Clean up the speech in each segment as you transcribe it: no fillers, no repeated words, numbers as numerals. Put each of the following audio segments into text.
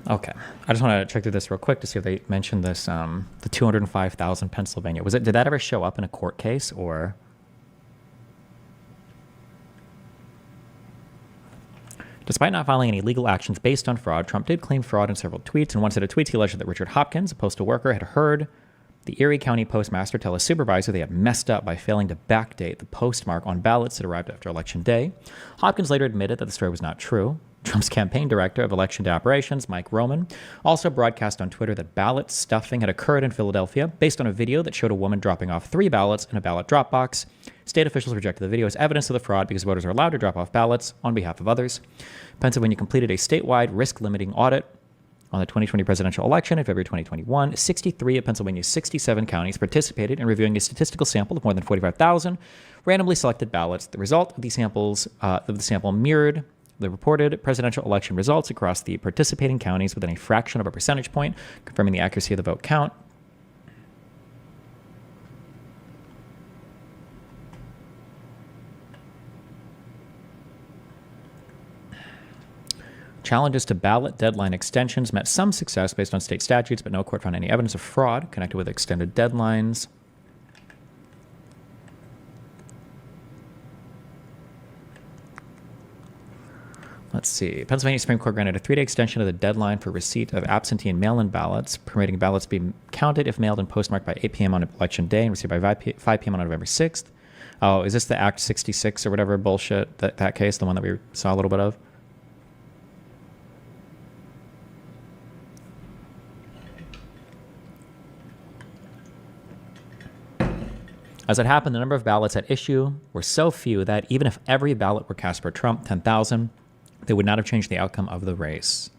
Okay. I just want to check through this real quick to see if they mentioned this, the 205,000 Pennsylvania. Did that ever show up in a court case or? Despite not filing any legal actions based on fraud, Trump did claim fraud in several tweets. In one set of tweets, he alleged that Richard Hopkins, a postal worker, had heard the Erie County postmaster tell his supervisor they had messed up by failing to backdate the postmark on ballots that arrived after Election Day. Hopkins later admitted that the story was not true. Trump's campaign director of Election Day operations, Mike Roman, also broadcast on Twitter that ballot stuffing had occurred in Philadelphia based on a video that showed a woman dropping off 3 ballots in a ballot drop box. State officials rejected the video as evidence of the fraud because voters are allowed to drop off ballots on behalf of others. Pennsylvania completed a statewide risk-limiting audit on the 2020 presidential election in February 2021. 63 of Pennsylvania's 67 counties participated in reviewing a statistical sample of more than 45,000 randomly selected ballots. The result of the sample mirrored the reported presidential election results across the participating counties within a fraction of a percentage point, confirming the accuracy of the vote count. Challenges to ballot deadline extensions met some success based on state statutes, but no court found any evidence of fraud connected with extended deadlines. Let's see. Pennsylvania Supreme Court granted a 3-day extension of the deadline for receipt of absentee and mail-in ballots, permitting ballots to be counted if mailed and postmarked by 8 p.m. on Election Day and received by 5 p.m. on November 6th. Oh, is this the Act 66 or whatever bullshit, that case, the one that we saw a little bit of? As it happened, the number of ballots at issue were so few that even if every ballot were cast for Trump, 10,000, they would not have changed the outcome of the race.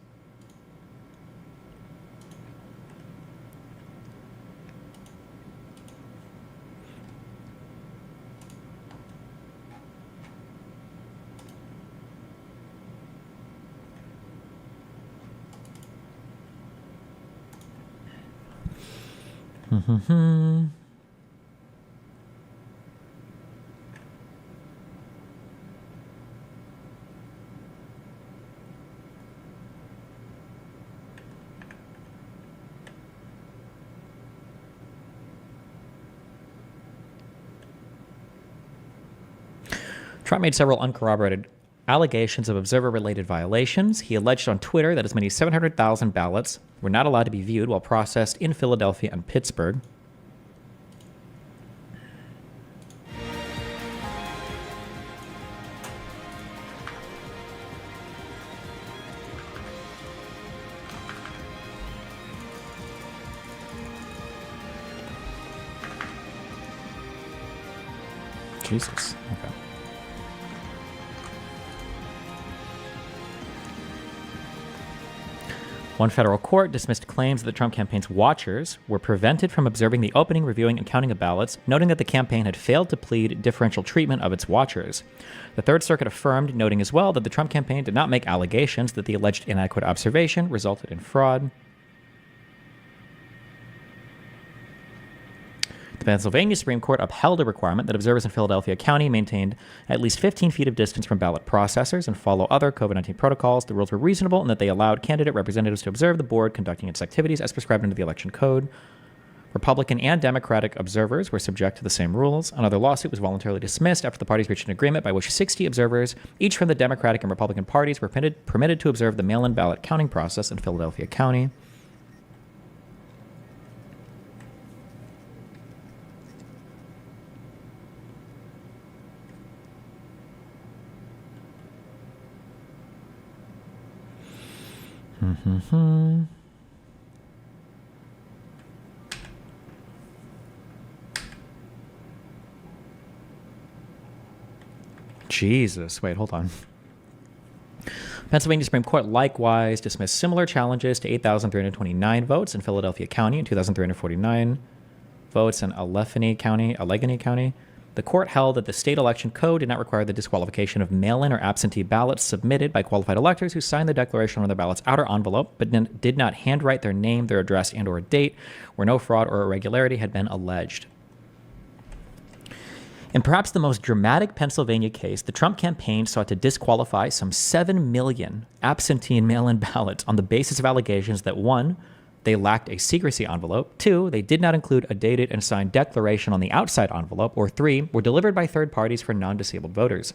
Trump made several uncorroborated allegations of observer-related violations. He alleged on Twitter that as many as 700,000 ballots were not allowed to be viewed while processed in Philadelphia and Pittsburgh. Jesus. Okay. One federal court dismissed claims that the Trump campaign's watchers were prevented from observing the opening, reviewing, and counting of ballots, noting that the campaign had failed to plead differential treatment of its watchers. The Third Circuit affirmed, noting as well that the Trump campaign did not make allegations that the alleged inadequate observation resulted in fraud. The Pennsylvania Supreme Court upheld a requirement that observers in Philadelphia County maintained at least 15 feet of distance from ballot processors and follow other COVID-19 protocols. The rules were reasonable in that they allowed candidate representatives to observe the board conducting its activities as prescribed under the election code. Republican and Democratic observers were subject to the same rules. Another lawsuit was voluntarily dismissed after the parties reached an agreement by which 60 observers, each from the Democratic and Republican parties, were permitted to observe the mail-in ballot counting process in Philadelphia County. Jesus. Wait, hold on. Pennsylvania Supreme Court likewise dismissed similar challenges to 8,329 votes in Philadelphia County and 2,349 votes in Allegheny County. The court held that the state election code did not require the disqualification of mail-in or absentee ballots submitted by qualified electors who signed the declaration on their ballot's outer envelope but did not handwrite their name, their address, and/or date, where no fraud or irregularity had been alleged. In perhaps the most dramatic Pennsylvania case, the Trump campaign sought to disqualify some 7 million absentee and mail-in ballots on the basis of allegations that 1, they lacked a secrecy envelope, 2, they did not include a dated and signed declaration on the outside envelope, or 3, were delivered by third parties for non-disabled voters.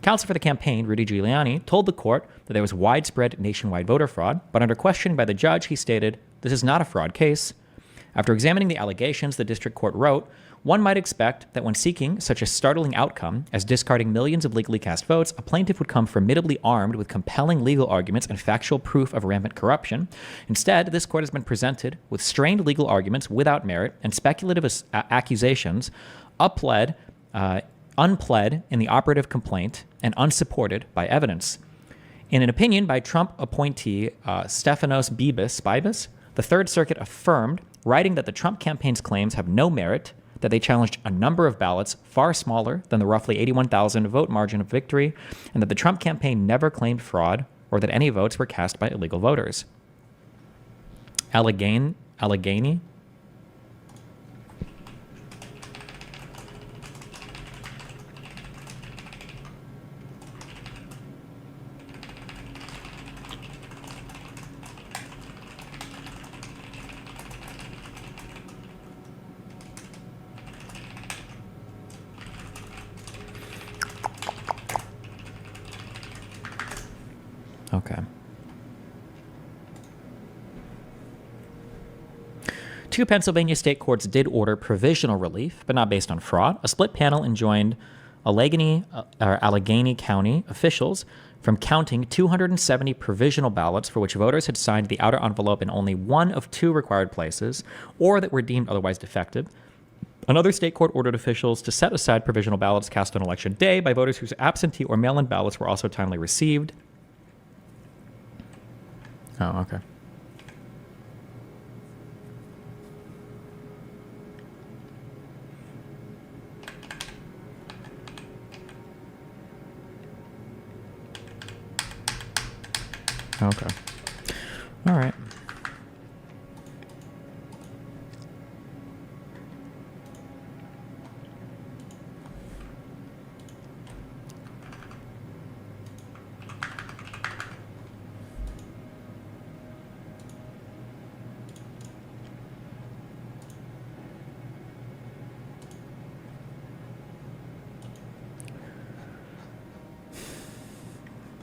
Counsel for the campaign, Rudy Giuliani, told the court that there was widespread nationwide voter fraud, but under questioning by the judge, he stated, "This is not a fraud case." After examining the allegations, the district court wrote, "One might expect that when seeking such a startling outcome as discarding millions of legally cast votes, a plaintiff would come formidably armed with compelling legal arguments and factual proof of rampant corruption. Instead, this court has been presented with strained legal arguments without merit and speculative accusations, unpled in the operative complaint and unsupported by evidence." In an opinion by Trump appointee Stephanos Bibas, the Third Circuit affirmed, writing that the Trump campaign's claims have no merit, that they challenged a number of ballots far smaller than the roughly 81,000 vote margin of victory, and that the Trump campaign never claimed fraud or that any votes were cast by illegal voters. Allegheny? Okay. 2 Pennsylvania state courts did order provisional relief, but not based on fraud. A split panel enjoined Allegheny County officials from counting 270 provisional ballots for which voters had signed the outer envelope in only one of 2 required places, or that were deemed otherwise defective. Another state court ordered officials to set aside provisional ballots cast on election day by voters whose absentee or mail-in ballots were also timely received. Oh, okay. Okay. All right.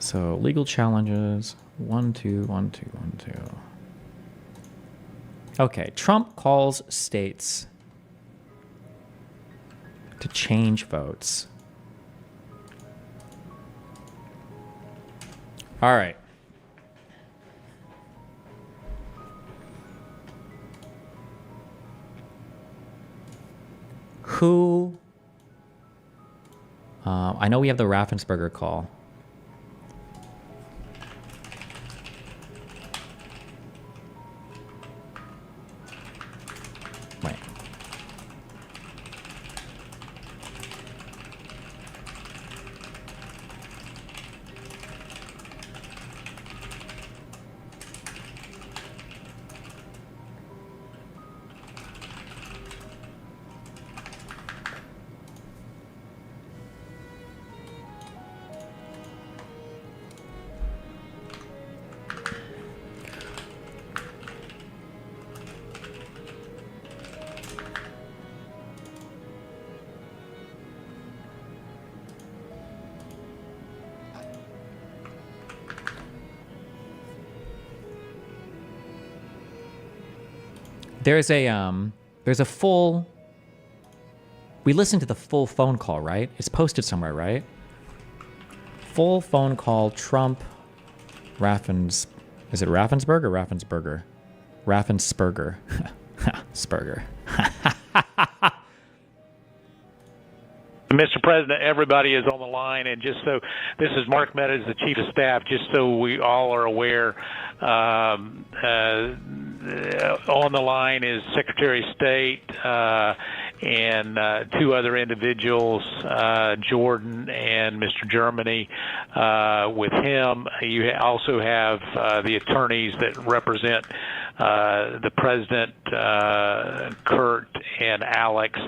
So legal challenges, 1, 2, 1, 2, 1, 2. Okay, Trump calls states to change votes. All right. Who? I know we have the Raffensperger call. Wait. There's a full, we listened to the full phone call, right? It's posted somewhere, right? Full phone call, Trump, is it Raffensperger or Raffensperger? Raffensperger. Sperger. Mr. President, everybody is on the line, and just so, this is Mark Meadows, the Chief of Staff, just so we all are aware, on the line is Secretary of State and 2 other individuals, Jordan and Mr. Germany. With him, you also have the attorneys that represent the president, Kurt and Alex,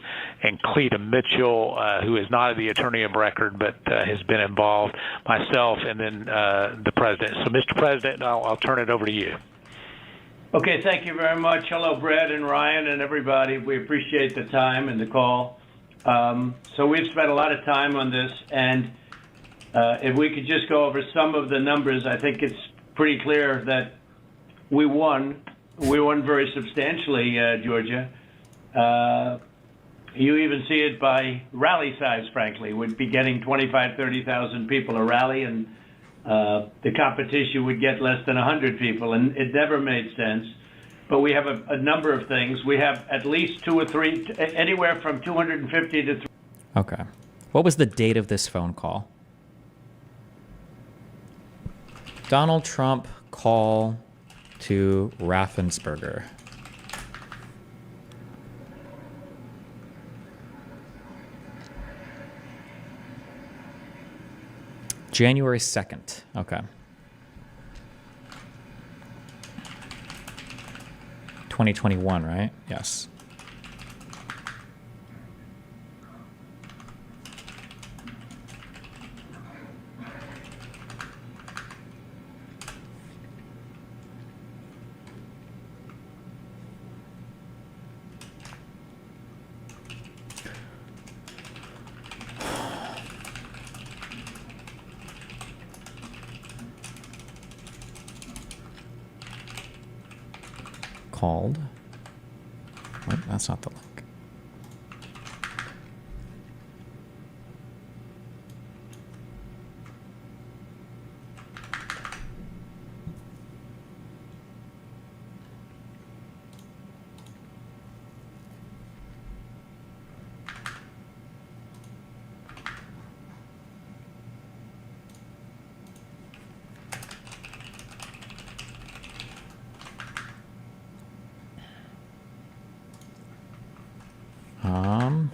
and Cleta Mitchell, who is not the attorney of record but has been involved, myself, and then the president. So, Mr. President, I'll turn it over to you. Okay, thank you very much. Hello, Brad and Ryan and everybody. We appreciate the time and the call. So we've spent a lot of time on this, and if we could just go over some of the numbers, I think it's pretty clear that we won. We won very substantially, Georgia. You even see it by rally size, frankly. We'd be getting 25, 30,000 people a rally, and the competition would get less than 100 people, and it never made sense. But we have a number of things. We have at least 2 or 3, anywhere from 250 to 3. Okay. What was the date of this phone call? Donald Trump call to Raffensperger. January 2nd. Okay. 2021, right? Yes. Called. Wait, that's not the link.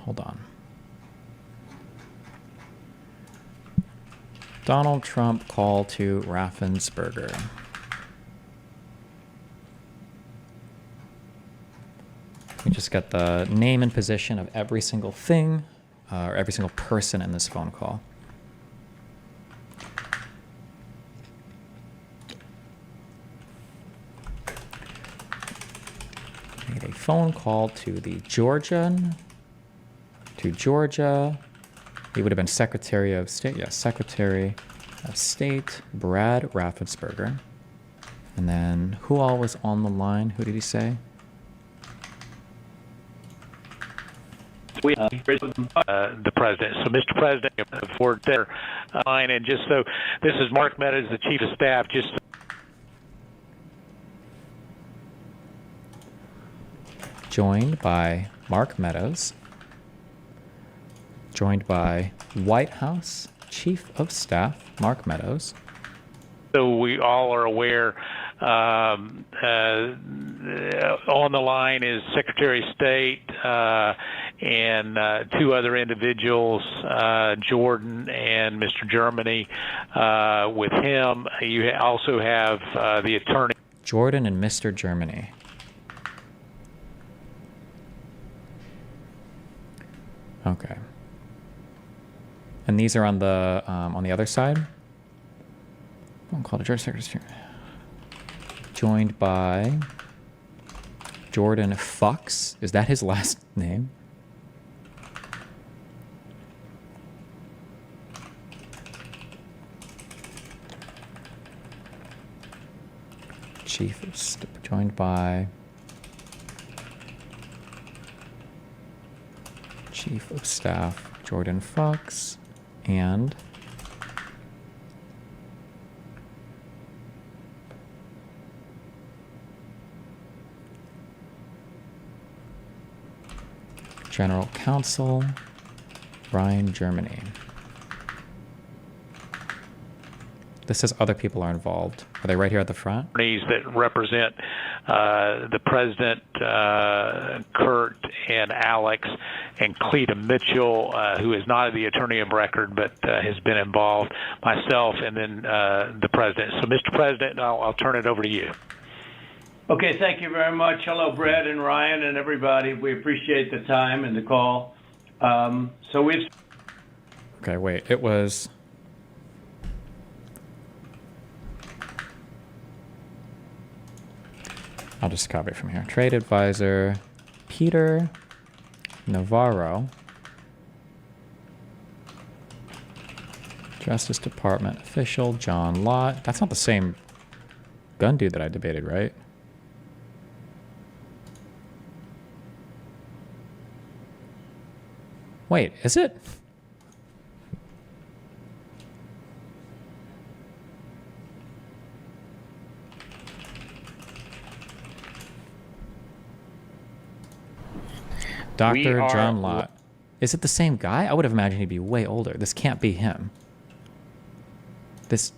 Hold on. Donald Trump call to Raffensperger. We just got the name and position of every single thing, or every single person in this phone call. Made a phone call to the Georgia. He would have been Secretary of State. Yes, Secretary of State, Brad Raffensperger. And then who all was on the line? Who did he say? The president. So, Mr. President, for their line, and just so this is Mark Meadows, the Chief of Staff. Just Joined by Mark Meadows. Joined by White House Chief of Staff Mark Meadows. so we all are aware, on the line is Secretary of State and two other individuals, Jordan and Mr. Germany. With him, you also have the attorney. Jordan and Mr. Germany. Okay. And these are on the other side. Phone call to Georgia Secretary. Joined by Jordan Fox. Is that his last name? Chief of joined by Chief of Staff Jordan Fox and General Counsel Ryan Germany. This says other people are involved. Are they right here at the front? That represent the president, Kurt and Alex, and Cleta Mitchell, who is not the attorney of record but has been involved, myself, and then the president. So, Mr. President, I'll turn it over to you. Okay, thank you very much. Hello, Brad and Ryan and everybody. We appreciate the time and the call. So we've... Okay, wait. It was... I'll just copy it from here. Trade advisor Peter Navarro. Justice Department official John Lott. That's not the same gun dude that I debated, right? Wait, is it? Dr. John Lott. Is it the same guy? I would have imagined he'd be way older. This can't be him. This...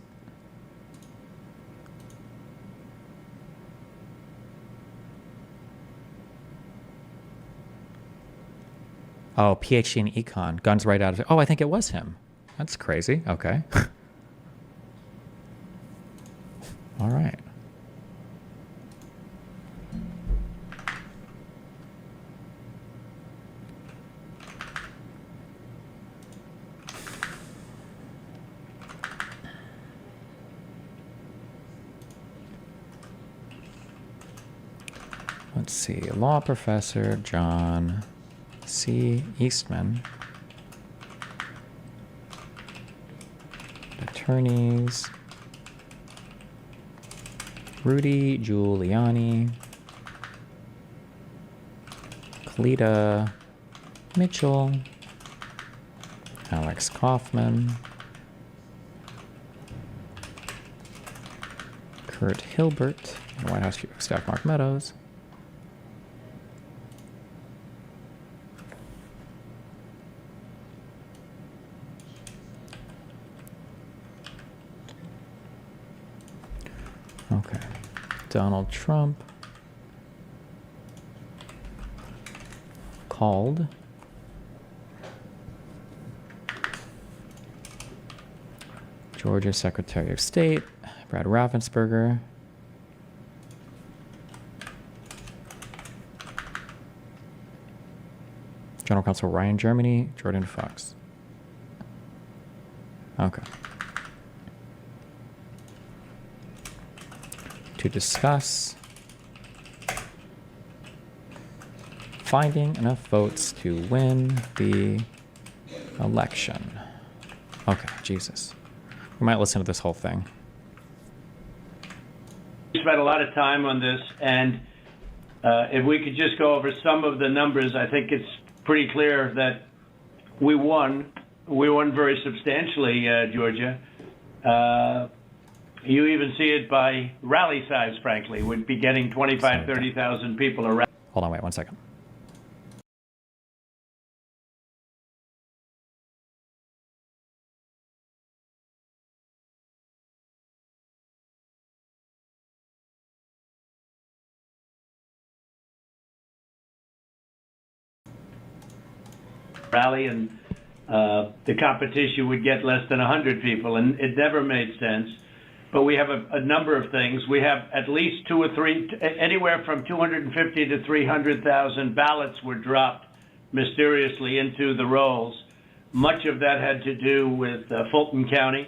Oh, PhD in econ. Guns right out of it. Oh, I think it was him. That's crazy. Okay. All right. Let's see. Law professor John C. Eastman. Attorneys Rudy Giuliani, Cleta Mitchell, Alex Kaufman, Kurt Hilbert, and White House Chief of Staff Mark Meadows. Okay. Donald Trump called Georgia Secretary of State Brad Raffensperger, General Counsel Ryan Germany, Jordan Fox. Okay. To discuss finding enough votes to win the election. Okay, Jesus. We might listen to this whole thing. We spent a lot of time on this, and if we could just go over some of the numbers, I think it's pretty clear that we won. We won very substantially, Georgia. You even see it by rally size, frankly. We'd be getting 25, 30,000 people around. Hold on, wait 1 second. Rally, and the competition would get less than 100 people, and it never made sense. But we have a number of things. We have at least 2 or 3, anywhere from 250 to 300,000 ballots were dropped mysteriously into the rolls. Much of that had to do with Fulton County,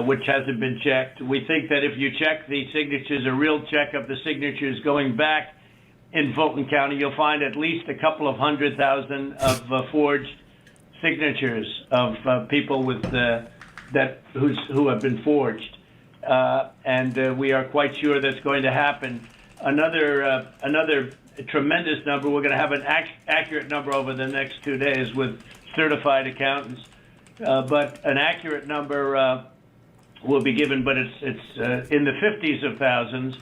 which hasn't been checked. We think that if you check the signatures, a real check of the signatures going back in Fulton County, you'll find at least a couple of 100,000 of forged signatures of people with who have been forged. And we are quite sure that's going to happen. Another tremendous number. We're going to have an accurate number over the next 2 days with certified accountants, but an accurate number will be given. But it's in the 50s of thousands,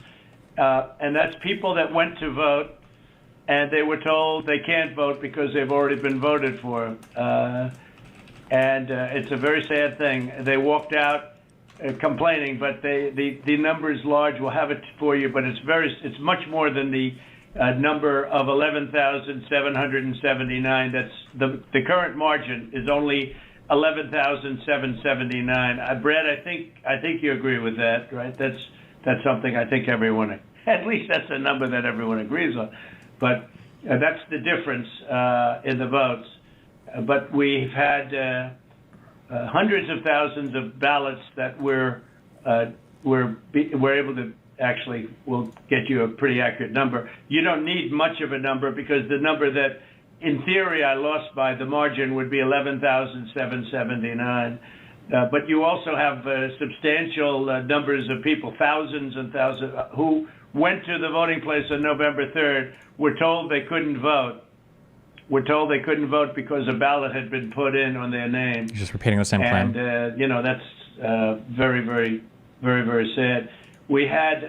and that's people that went to vote and they were told they can't vote because they've already been voted for. And it's a very sad thing. They walked out complaining, but the number is large. We'll have it for you, but it's much more than the number of 11,779. That's the current margin is only 11,779. Brad, I think you agree with that, right? That's something I think everyone At least that's a number that everyone agrees on. But that's the difference in the votes. But we've had hundreds of thousands of ballots that we're able to actually, we'll get you a pretty accurate number. You don't need much of a number because the number that, in theory, I lost by the margin would be 11,779. But you also have substantial numbers of people, thousands and thousands, who went to the voting place on November 3rd, were told they couldn't vote. Were told they couldn't vote because a ballot had been put in on their name. You're just repeating the same claim. And, that's very, very, very, very sad. We had,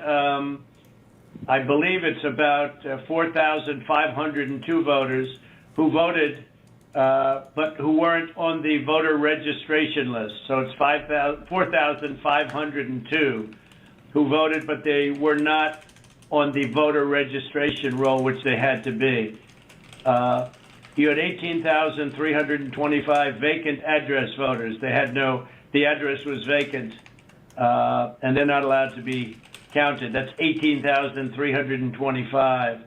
I believe it's about 4,502 voters who voted, but who weren't on the voter registration list. So it's 4,502 who voted, but they were not on the voter registration roll, which they had to be. You had 18,325 vacant address voters. They had the address was vacant, and they're not allowed to be counted. That's 18,325.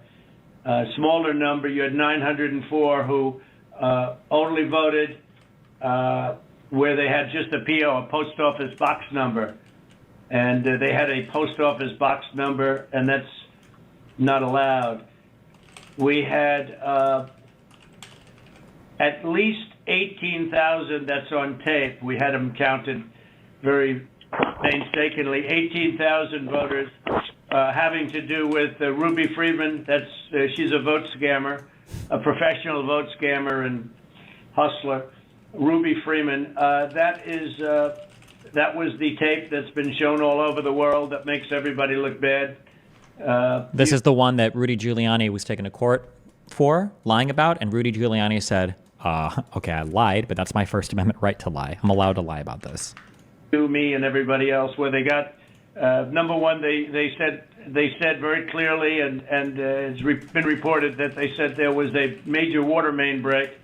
Smaller number, you had 904 who only voted where they had just a PO, a post office box number. And they had a post office box number, and that's not allowed. We had at least 18,000, that's on tape. We had them counted very painstakingly. 18,000 voters having to do with Ruby Freeman. That's she's a vote scammer, a professional vote scammer and hustler. Ruby Freeman. That was the tape that's been shown all over the world that makes everybody look bad. This is the one that Rudy Giuliani was taken to court for lying about, and Rudy Giuliani said, okay, I lied, but that's my First Amendment right to lie. I'm allowed to lie about this. To me and everybody else, where they got, number one, they said very clearly, and it's been reported that they said there was a major water main break.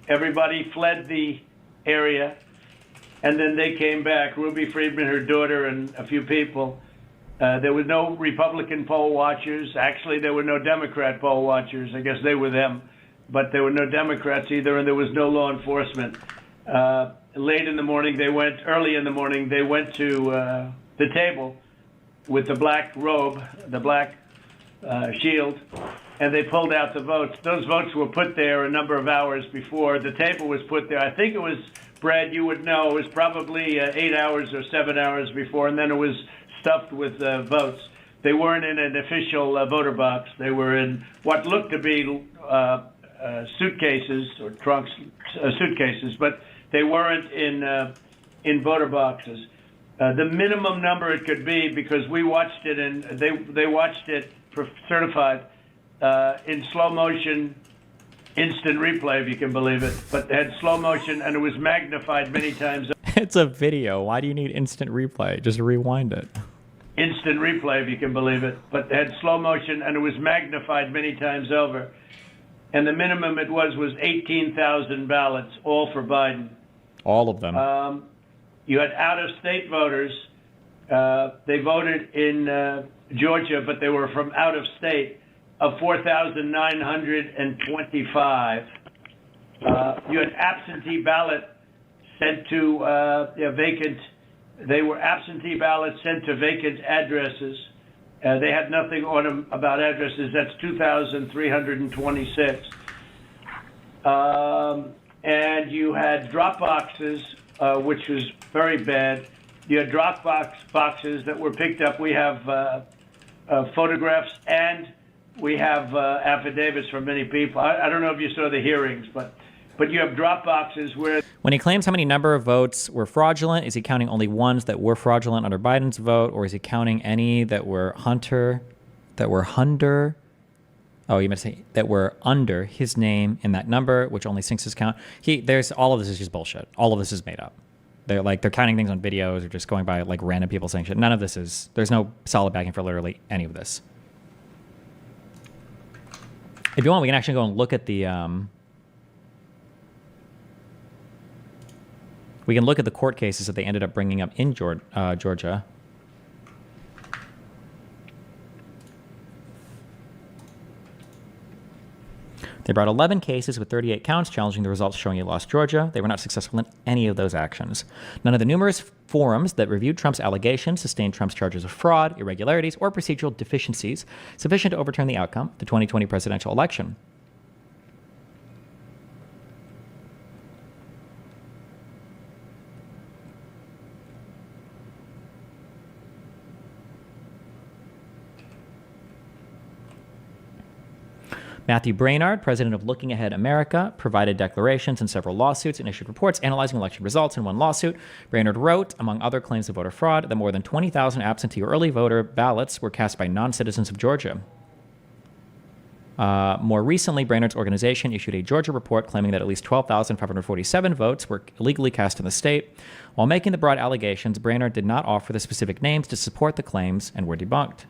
Everybody fled the area. And then they came back, Ruby Freeman, her daughter, and a few people. There were no Republican poll watchers. Actually, there were no Democrat poll watchers. I guess they were them. But there were no Democrats either, and there was no law enforcement. Early in the morning, they went to the table with the black robe, the black shield, and they pulled out the votes. Those votes were put there a number of hours before. The table was put there. I think it was, Brad, you would know, it was probably 8 hours or 7 hours before, and then it was stuffed with votes. They weren't in an official voter box. They were in what looked to be suitcases or trunks, suitcases, but they weren't in voter boxes. The minimum number it could be, because we watched it, and they watched it certified in slow motion, instant replay, if you can believe it, but they had slow motion, and it was magnified many times. It's a video. Why do you need instant replay? Just rewind it. Instant replay, if you can believe it, but they had slow motion, and it was magnified many times over. And the minimum it was 18,000 ballots, all for Biden. All of them. You had out-of-state voters. They voted in Georgia, but they were from out of state, of 4,925. You had absentee ballot sent to vacant. They were absentee ballots sent to vacant addresses. They had nothing on them about addresses. That's 2,326. And you had drop boxes, which was very bad. You had drop boxes that were picked up. We have photographs, and we have affidavits from many people. I don't know if you saw the hearings, but you have drop boxes where... When he claims how many number of votes were fraudulent, is he counting only ones that were fraudulent under Biden's vote, or is he counting any that were that were under his name in that number, which only syncs his count? All of this is just bullshit. All of this is made up. They're counting things on videos or just going by like random people saying shit. None of this is, there's no solid backing for literally any of this. If you want, we can actually go and look at the, we can look at the court cases that they ended up bringing up in Georgia. They brought 11 cases with 38 counts challenging the results showing he lost Georgia. They were not successful in any of those actions. None of the numerous forums that reviewed Trump's allegations sustained Trump's charges of fraud, irregularities, or procedural deficiencies sufficient to overturn the outcome of the 2020 presidential election. Matthew Brainard, president of Looking Ahead America, provided declarations in several lawsuits and issued reports analyzing election results. In one lawsuit, Brainard wrote, among other claims of voter fraud, that more than 20,000 absentee or early voter ballots were cast by non-citizens of Georgia. More recently, Brainard's organization issued a Georgia report claiming that at least 12,547 votes were illegally cast in the state. While making the broad allegations, Brainard did not offer the specific names to support the claims and were debunked.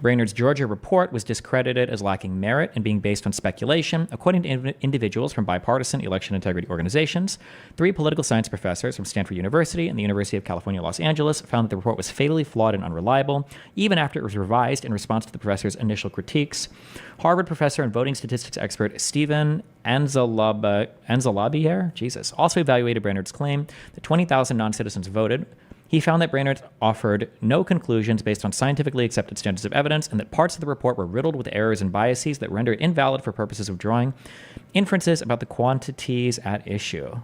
Brainard's Georgia report was discredited as lacking merit and being based on speculation, according to individuals from bipartisan election integrity organizations. 3 political science professors from Stanford University and the University of California, Los Angeles found that the report was fatally flawed and unreliable, even after it was revised in response to the professor's initial critiques. Harvard professor and voting statistics expert Stephen Anzalabier, also evaluated Brainard's claim that 20,000 non-citizens voted. He found that Brainard offered no conclusions based on scientifically accepted standards of evidence and that parts of the report were riddled with errors and biases that render it invalid for purposes of drawing inferences about the quantities at issue.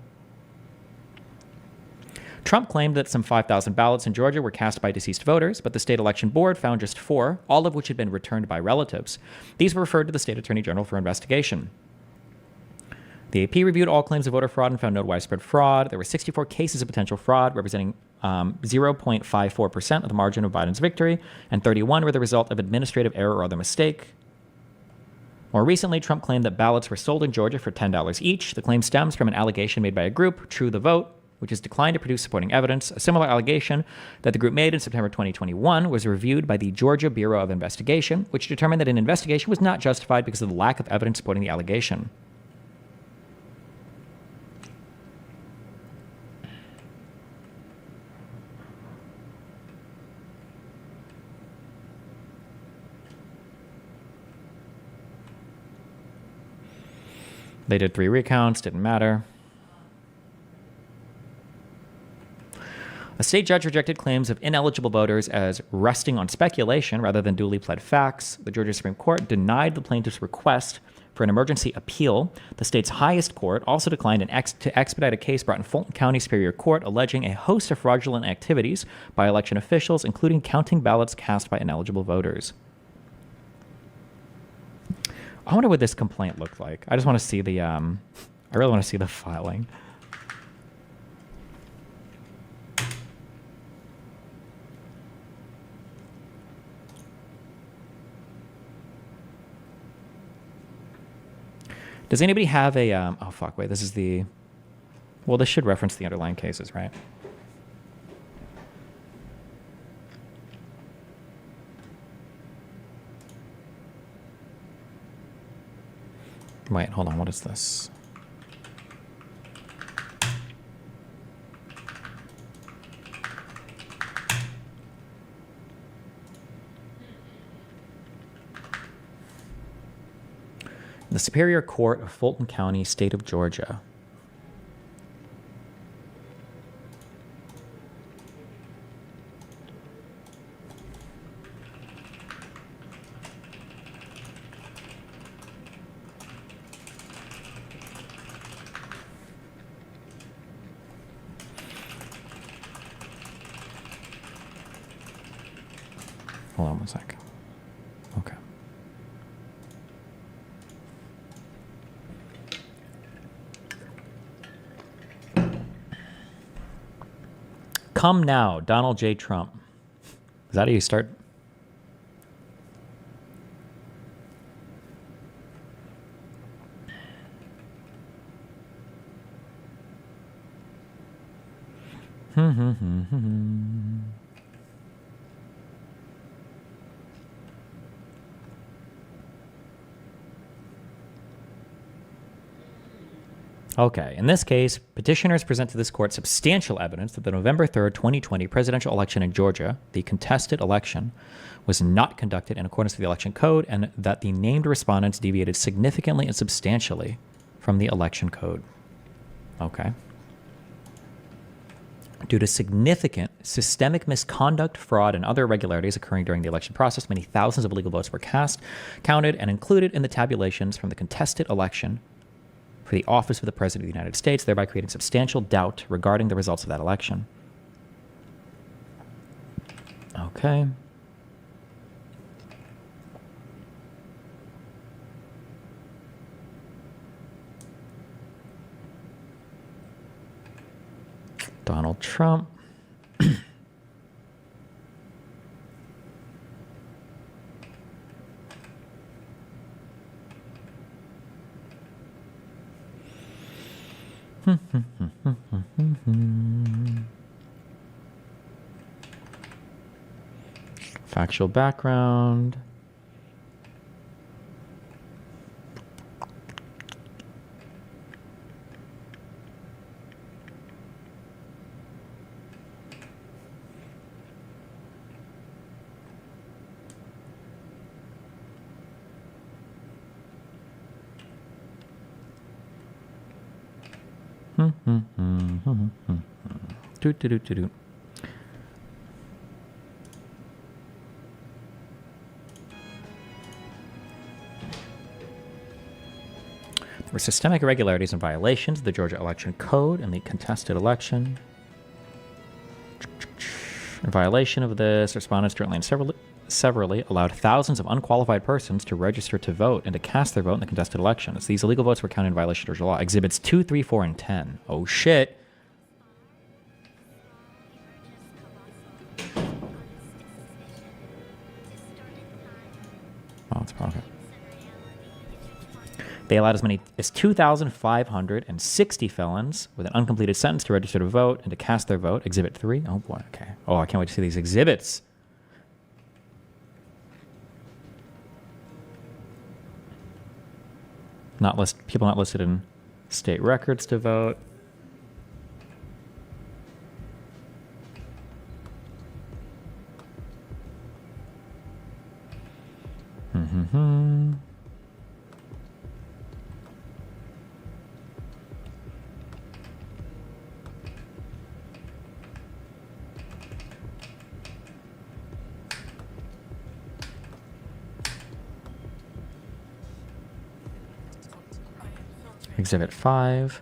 Trump claimed that some 5,000 ballots in Georgia were cast by deceased voters, but the state election board found just 4, all of which had been returned by relatives. These were referred to the state attorney general for investigation. The AP reviewed all claims of voter fraud and found no widespread fraud. There were 64 cases of potential fraud, representing 0.54% of the margin of Biden's victory, and 31 were the result of administrative error or other mistake. More recently, Trump claimed that ballots were sold in Georgia for $10 each. The claim stems from an allegation made by a group, True the Vote, which has declined to produce supporting evidence. A similar allegation that the group made in September 2021 was reviewed by the Georgia Bureau of Investigation, which determined that an investigation was not justified because of the lack of evidence supporting the allegation. They did 3 recounts, didn't matter. A state judge rejected claims of ineligible voters as resting on speculation rather than duly pled facts. The Georgia Supreme Court denied the plaintiff's request for an emergency appeal. The state's highest court also declined to expedite a case brought in Fulton County Superior Court alleging a host of fraudulent activities by election officials, including counting ballots cast by ineligible voters. I wonder what this complaint looked like. I just want to see the, I really want to see the filing. Does anybody have a, oh fuck, wait, this is the, well, this should reference the underlying cases, right? Wait, hold on, what is this? The Superior Court of Fulton County, State of Georgia. Hold on one second. Okay. Come now, Donald J. Trump. Is that how you start? Okay, in this case, petitioners present to this court substantial evidence that the November 3rd, 2020 presidential election in Georgia, the contested election, was not conducted in accordance with the election code and that the named respondents deviated significantly and substantially from the election code. Okay. Due to significant systemic misconduct, fraud, and other irregularities occurring during the election process, many thousands of illegal votes were cast, counted, and included in the tabulations from the contested election for the office of the President of the United States, thereby creating substantial doubt regarding the results of that election. Okay. Donald Trump. Factual background. Do. There were systemic irregularities and violations of the Georgia election code and the contested election. In violation of this, respondents jointly and severally allowed thousands of unqualified persons to register to vote and to cast their vote in the contested elections. These illegal votes were counted in violation of Georgia law. Exhibits 2, 3, 4, and 10. Oh, shit. Oh, it's okay. They allowed as many as 2,560 felons with an uncompleted sentence to register to vote and to cast their vote. Exhibit 3. Oh, boy. Okay. Oh, I can't wait to see these exhibits. People not listed in state records to vote. Exhibit 5.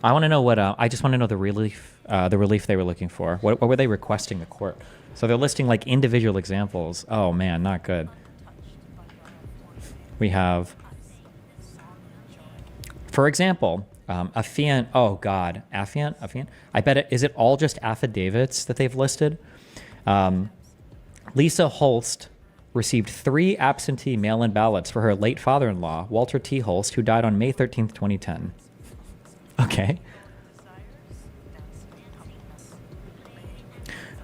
I want to know what. I just want to know the relief they were looking for. What were they requesting the court? So they're listing like individual examples. Oh man, not good. We have, for example, affiant. Oh God, affiant. I bet is it all just affidavits that they've listed? Lisa Holst received 3 absentee mail-in ballots for her late father-in-law, Walter T. Holst, who died on May 13th, 2010. Okay.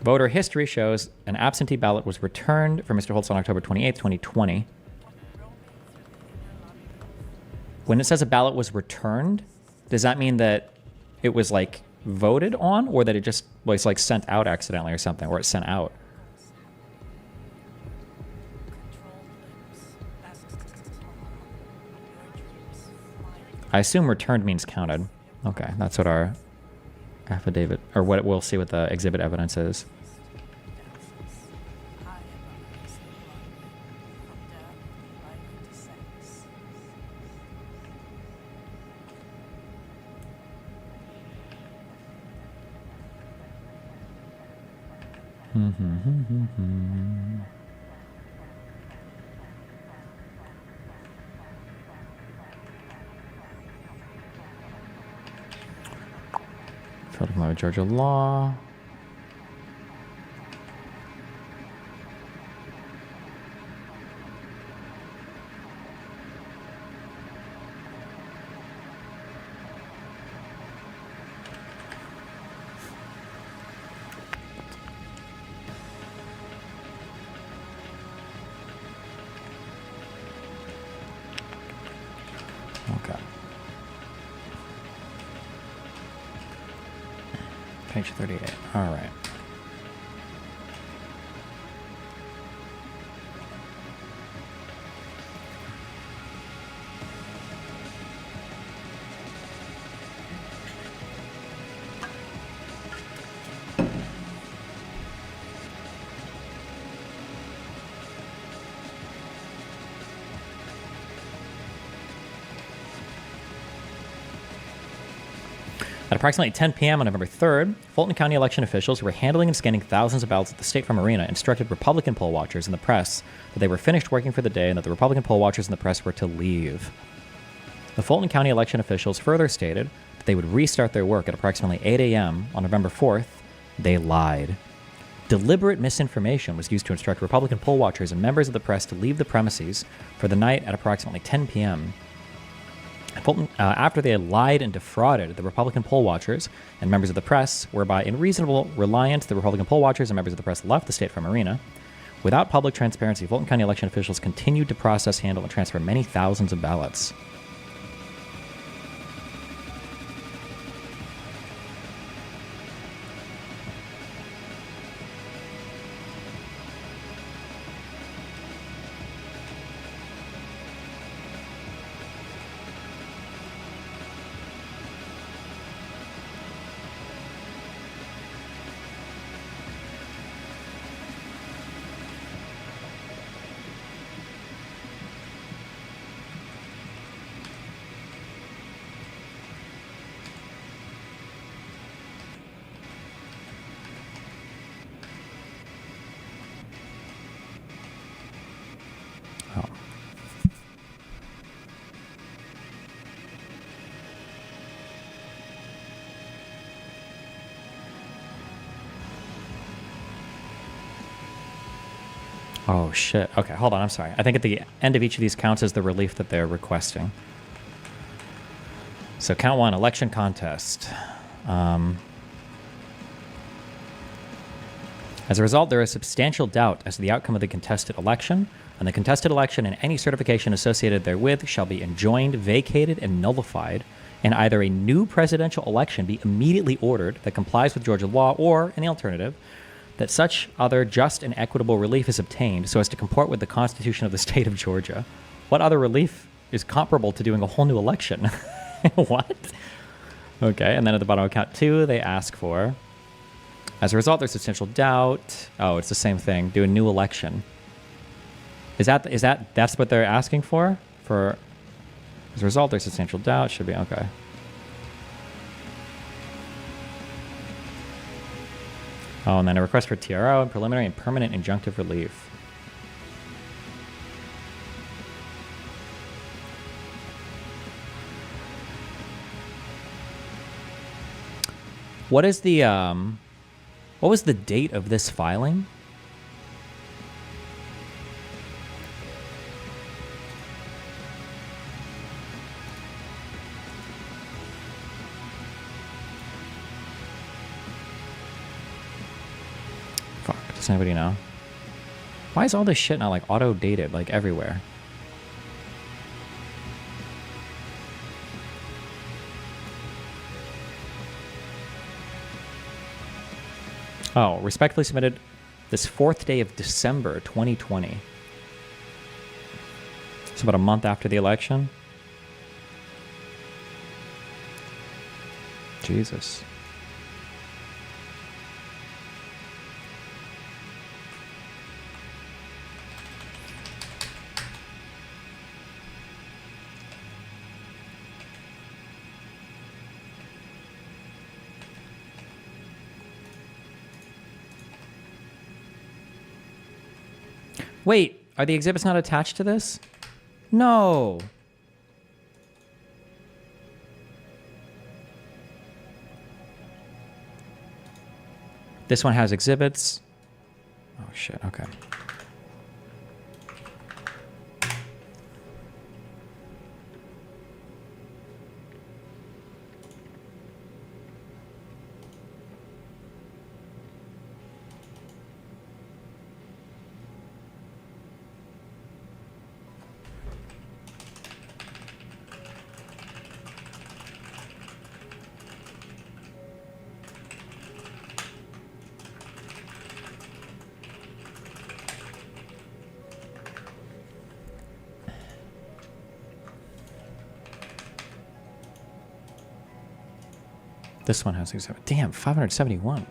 Voter history shows an absentee ballot was returned for Mr. Holst on October 28th, 2020. When it says a ballot was returned, does that mean that it was like voted on, or that it just was like sent out accidentally or something, or it's sent out? I assume returned means counted. Okay, that's what our affidavit, or what we'll see what the exhibit evidence is. Fulton County, Georgia law. Page 38. All right. At approximately 10 p.m. on November 3rd, Fulton County election officials who were handling and scanning thousands of ballots at the State Farm Arena instructed Republican poll watchers and the press that they were finished working for the day and that the Republican poll watchers and the press were to leave. The Fulton County election officials further stated that they would restart their work at approximately 8 a.m. on November 4th. They lied. Deliberate misinformation was used to instruct Republican poll watchers and members of the press to leave the premises for the night at approximately 10 p.m. Fulton, after they had lied and defrauded the Republican poll watchers and members of the press, whereby in reasonable reliance the Republican poll watchers and members of the press left the State Farm Arena, without public transparency, Fulton County election officials continued to process, handle, and transfer many thousands of ballots. Oh. Oh, shit. Okay, hold on. I'm sorry. I think at the end of each of these counts is the relief that they're requesting. So count 1, election contest. As a result, there is substantial doubt as to the outcome of the contested election, and the contested election and any certification associated therewith shall be enjoined, vacated, and nullified, and either a new presidential election be immediately ordered that complies with Georgia law, or, in the alternative, that such other just and equitable relief is obtained so as to comport with the Constitution of the state of Georgia. What other relief is comparable to doing a whole new election? What? Okay, and then at the bottom of count 2, they ask for, as a result, there's substantial doubt. Oh, it's the same thing. Do a new election. That's what they're asking for? For, as a result, there's substantial doubt. Should be, okay. Oh, and then a request for TRO and preliminary and permanent injunctive relief. What is the, what was the date of this filing? Fuck, does anybody know? Why is all this shit not like auto-dated like everywhere? Oh, respectfully submitted this 4th day of December 2020. It's about a month after the election. Jesus. Wait, are the exhibits not attached to this? No. This one has exhibits. Oh, shit, okay. This one has 670. Damn, 571.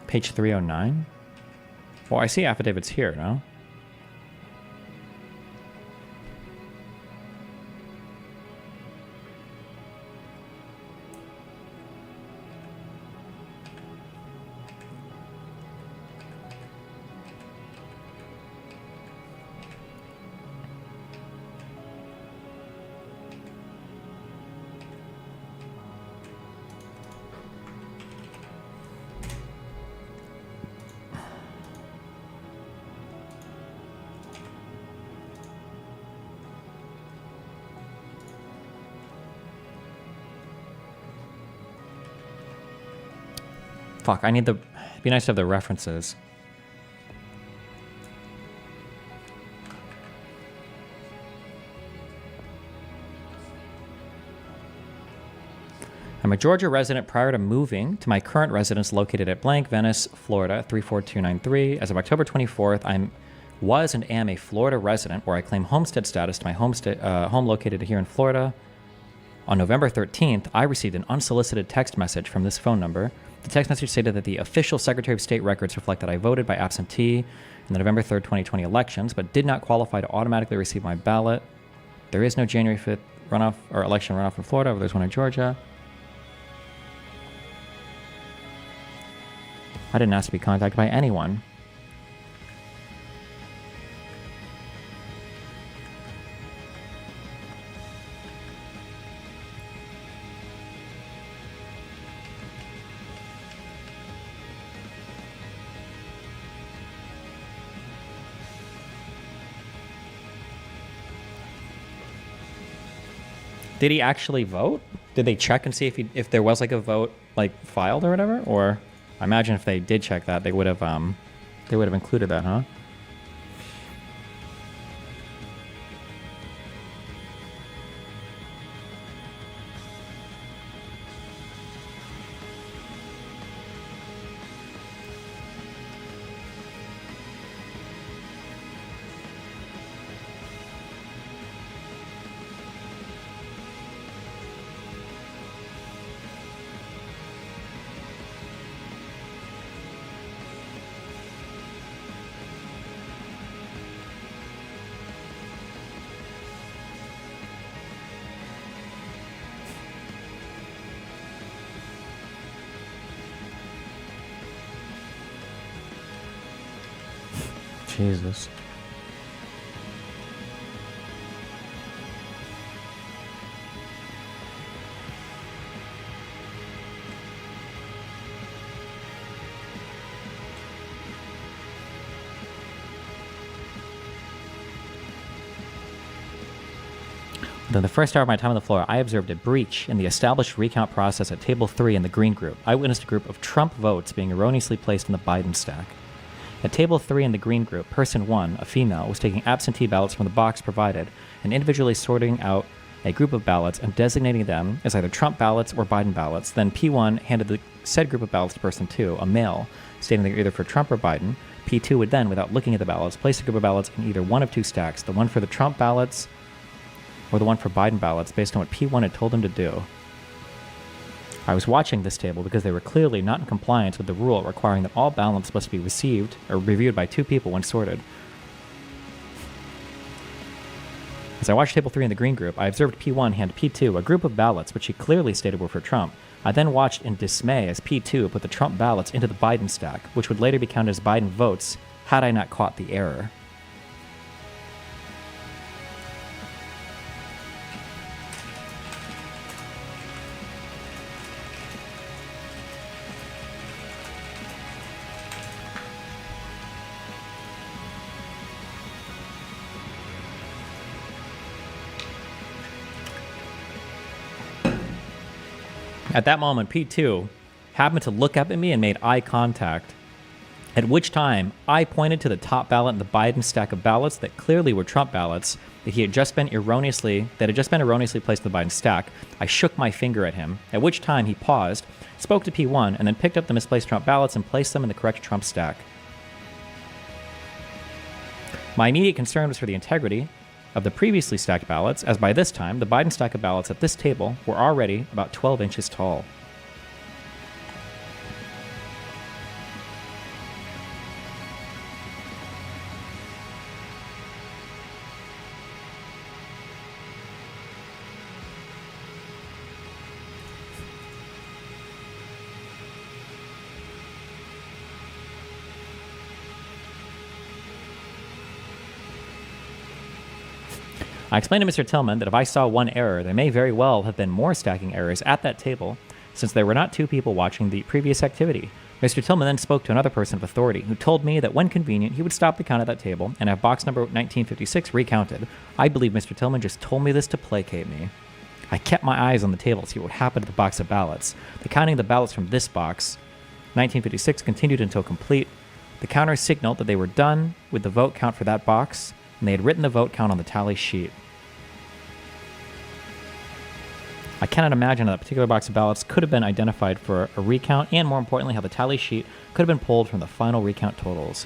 Page 309? Well, I see affidavits here, no? Fuck, I need the... It'd be nice to have the references. I'm a Georgia resident prior to moving to my current residence located at blank, Venice, Florida, 34293. As of October 24th, I was and am a Florida resident where I claim homestead status to my home located here in Florida. On November 13th, I received an unsolicited text message from this phone number. The text message stated that the official Secretary of State records reflect that I voted by absentee in the November 3rd, 2020 elections, but did not qualify to automatically receive my ballot. There is no January 5th runoff or election runoff in Florida, but there's one in Georgia. I didn't ask to be contacted by anyone. Did he actually vote? Did they check and see if there was like a vote like filed or whatever? Or I imagine if they did check that, they would have included that, huh? Jesus. Within the first hour of my time on the floor, I observed a breach in the established recount process at Table 3 in the Green Group. I witnessed a group of Trump votes being erroneously placed in the Biden stack. At Table 3 in the Green Group, Person 1, a female, was taking absentee ballots from the box provided and individually sorting out a group of ballots and designating them as either Trump ballots or Biden ballots. Then P1 handed the said group of ballots to Person 2, a male, stating they were either for Trump or Biden. P2 would then, without looking at the ballots, place a group of ballots in either one of two stacks, the one for the Trump ballots or the one for Biden ballots, based on what P1 had told him to do. I was watching this table because they were clearly not in compliance with the rule requiring that all ballots must be received or reviewed by two people when sorted. As I watched Table 3 in the Green Group, I observed P1 hand P2 a group of ballots which he clearly stated were for Trump. I then watched in dismay as P2 put the Trump ballots into the Biden stack, which would later be counted as Biden votes had I not caught the error. At that moment, P2 happened to look up at me and made eye contact, at which time I pointed to the top ballot in the Biden stack of ballots that clearly were Trump ballots that had just been erroneously placed in the Biden stack. I shook my finger at him, at which time he paused, spoke to P1, and then picked up the misplaced Trump ballots and placed them in the correct Trump stack. My immediate concern was for the integrity of the previously stacked ballots, as by this time, the Biden stack of ballots at this table were already about 12 inches tall. I explained to Mr. Tillman that if I saw one error, there may very well have been more stacking errors at that table, since there were not two people watching the previous activity. Mr. Tillman then spoke to another person of authority, who told me that when convenient, he would stop the count at that table and have box number 1956 recounted. I believe Mr. Tillman just told me this to placate me. I kept my eyes on the table to see what would happen to the box of ballots. The counting of the ballots from this box, 1956, continued until complete. The counter signaled that they were done with the vote count for that box, and they had written the vote count on the tally sheet. I cannot imagine how that particular box of ballots could have been identified for a recount, and more importantly, how the tally sheet could have been pulled from the final recount totals.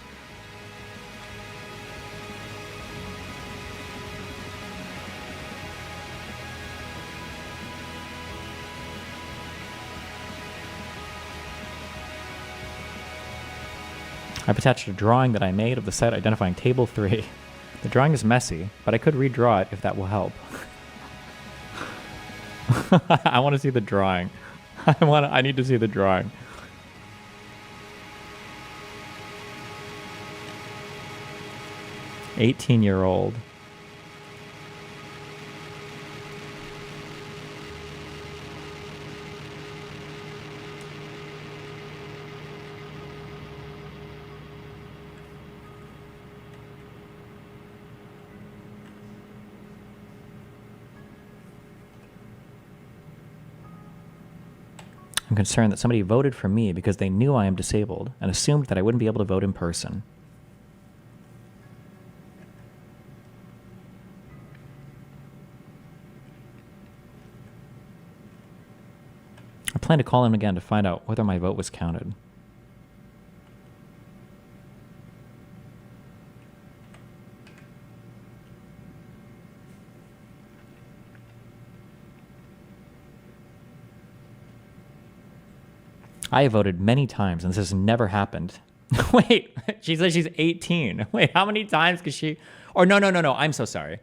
I've attached a drawing that I made of the site identifying Table 3. The drawing is messy, but I could redraw it if that will help. I want to see the drawing. I need to see the drawing. "18-year-old. I'm concerned that somebody voted for me because they knew I am disabled and assumed that I wouldn't be able to vote in person. I plan to call him again to find out whether my vote was counted. I have voted many times, and this has never happened. Wait, she says she's 18. Wait, how many times could she? Or no, I'm so sorry.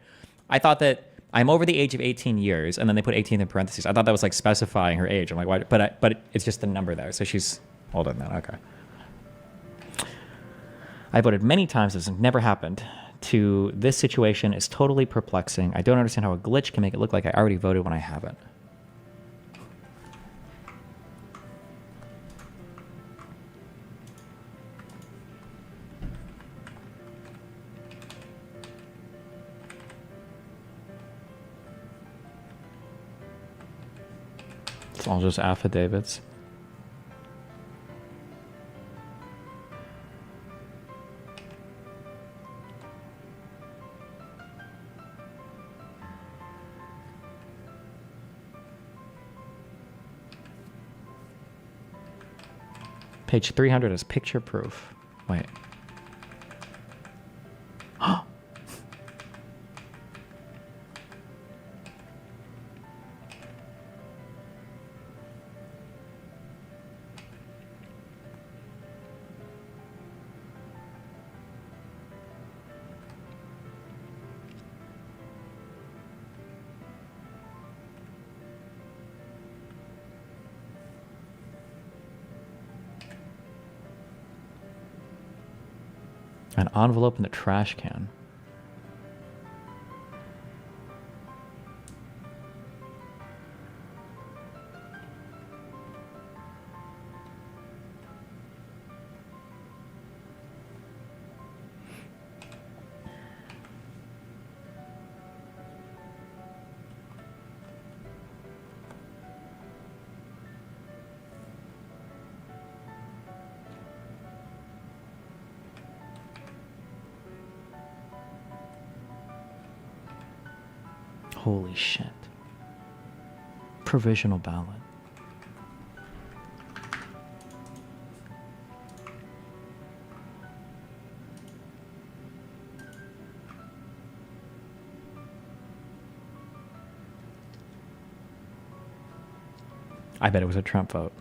I thought that I'm over the age of 18 years, and then they put 18 in parentheses. I thought that was like specifying her age. I'm like, why? But it's just the number there. So she's older than that. Okay. I voted many times. This has never happened. This situation is totally perplexing. I don't understand how a glitch can make it look like I already voted when I haven't. It's all just affidavits. Page 300 is picture proof. Wait. An envelope in the trash can. Holy shit. Provisional ballot. I bet it was a Trump vote.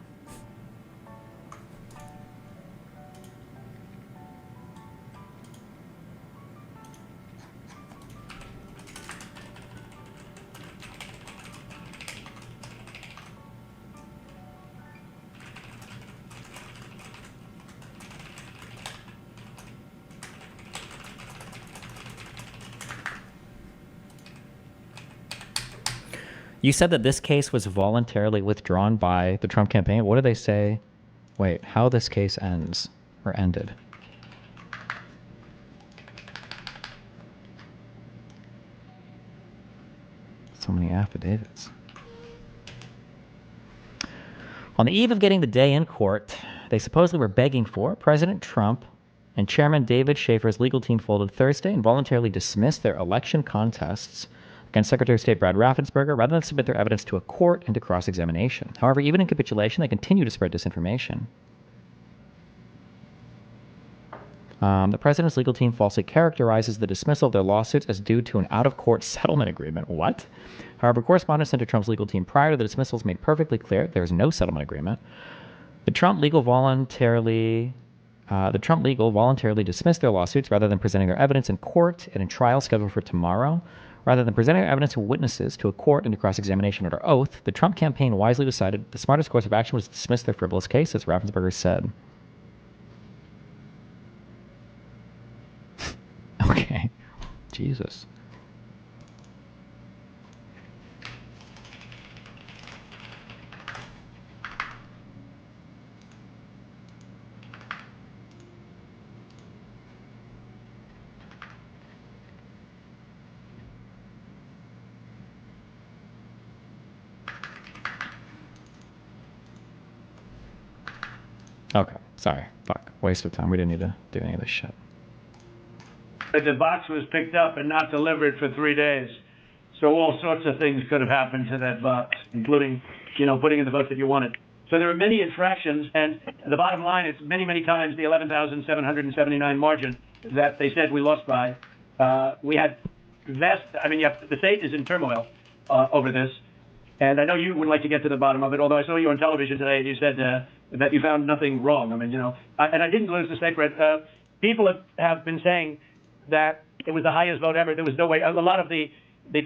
You said that this case was voluntarily withdrawn by the Trump campaign. What did they say? Wait, how this case ends or ended? So many affidavits. On the eve of getting the day in court, they supposedly were begging for President Trump and Chairman David Schaefer's legal team folded Thursday and voluntarily dismissed their election contests against Secretary of State Brad Raffensperger rather than submit their evidence to a court and to cross-examination. However, even in capitulation, they continue to spread disinformation. The president's legal team falsely characterizes the dismissal of their lawsuits as due to an out-of-court settlement agreement. What? However, correspondence sent to Trump's legal team prior to the dismissals made perfectly clear there is no settlement agreement. The Trump legal voluntarily dismissed their lawsuits rather than presenting their evidence in court and in trial scheduled for tomorrow. Rather than presenting their evidence to witnesses to a court and to cross-examination under oath, the Trump campaign wisely decided the smartest course of action was to dismiss their frivolous case, as Raffensperger said. Okay. Jesus. Okay, sorry. Fuck. Waste of time. We didn't need to do any of this shit. The box was picked up and not delivered for 3 days. So all sorts of things could have happened to that box, including, putting in the vote that you wanted. So there are many infractions, and the bottom line is many, many times the 11,779 margin that they said we lost by. We had the state is in turmoil over this. And I know you would like to get to the bottom of it, although I saw you on television today and you said that you found nothing wrong. And I didn't lose the sacred. People have been saying that it was the highest vote ever. There was no way. A lot of the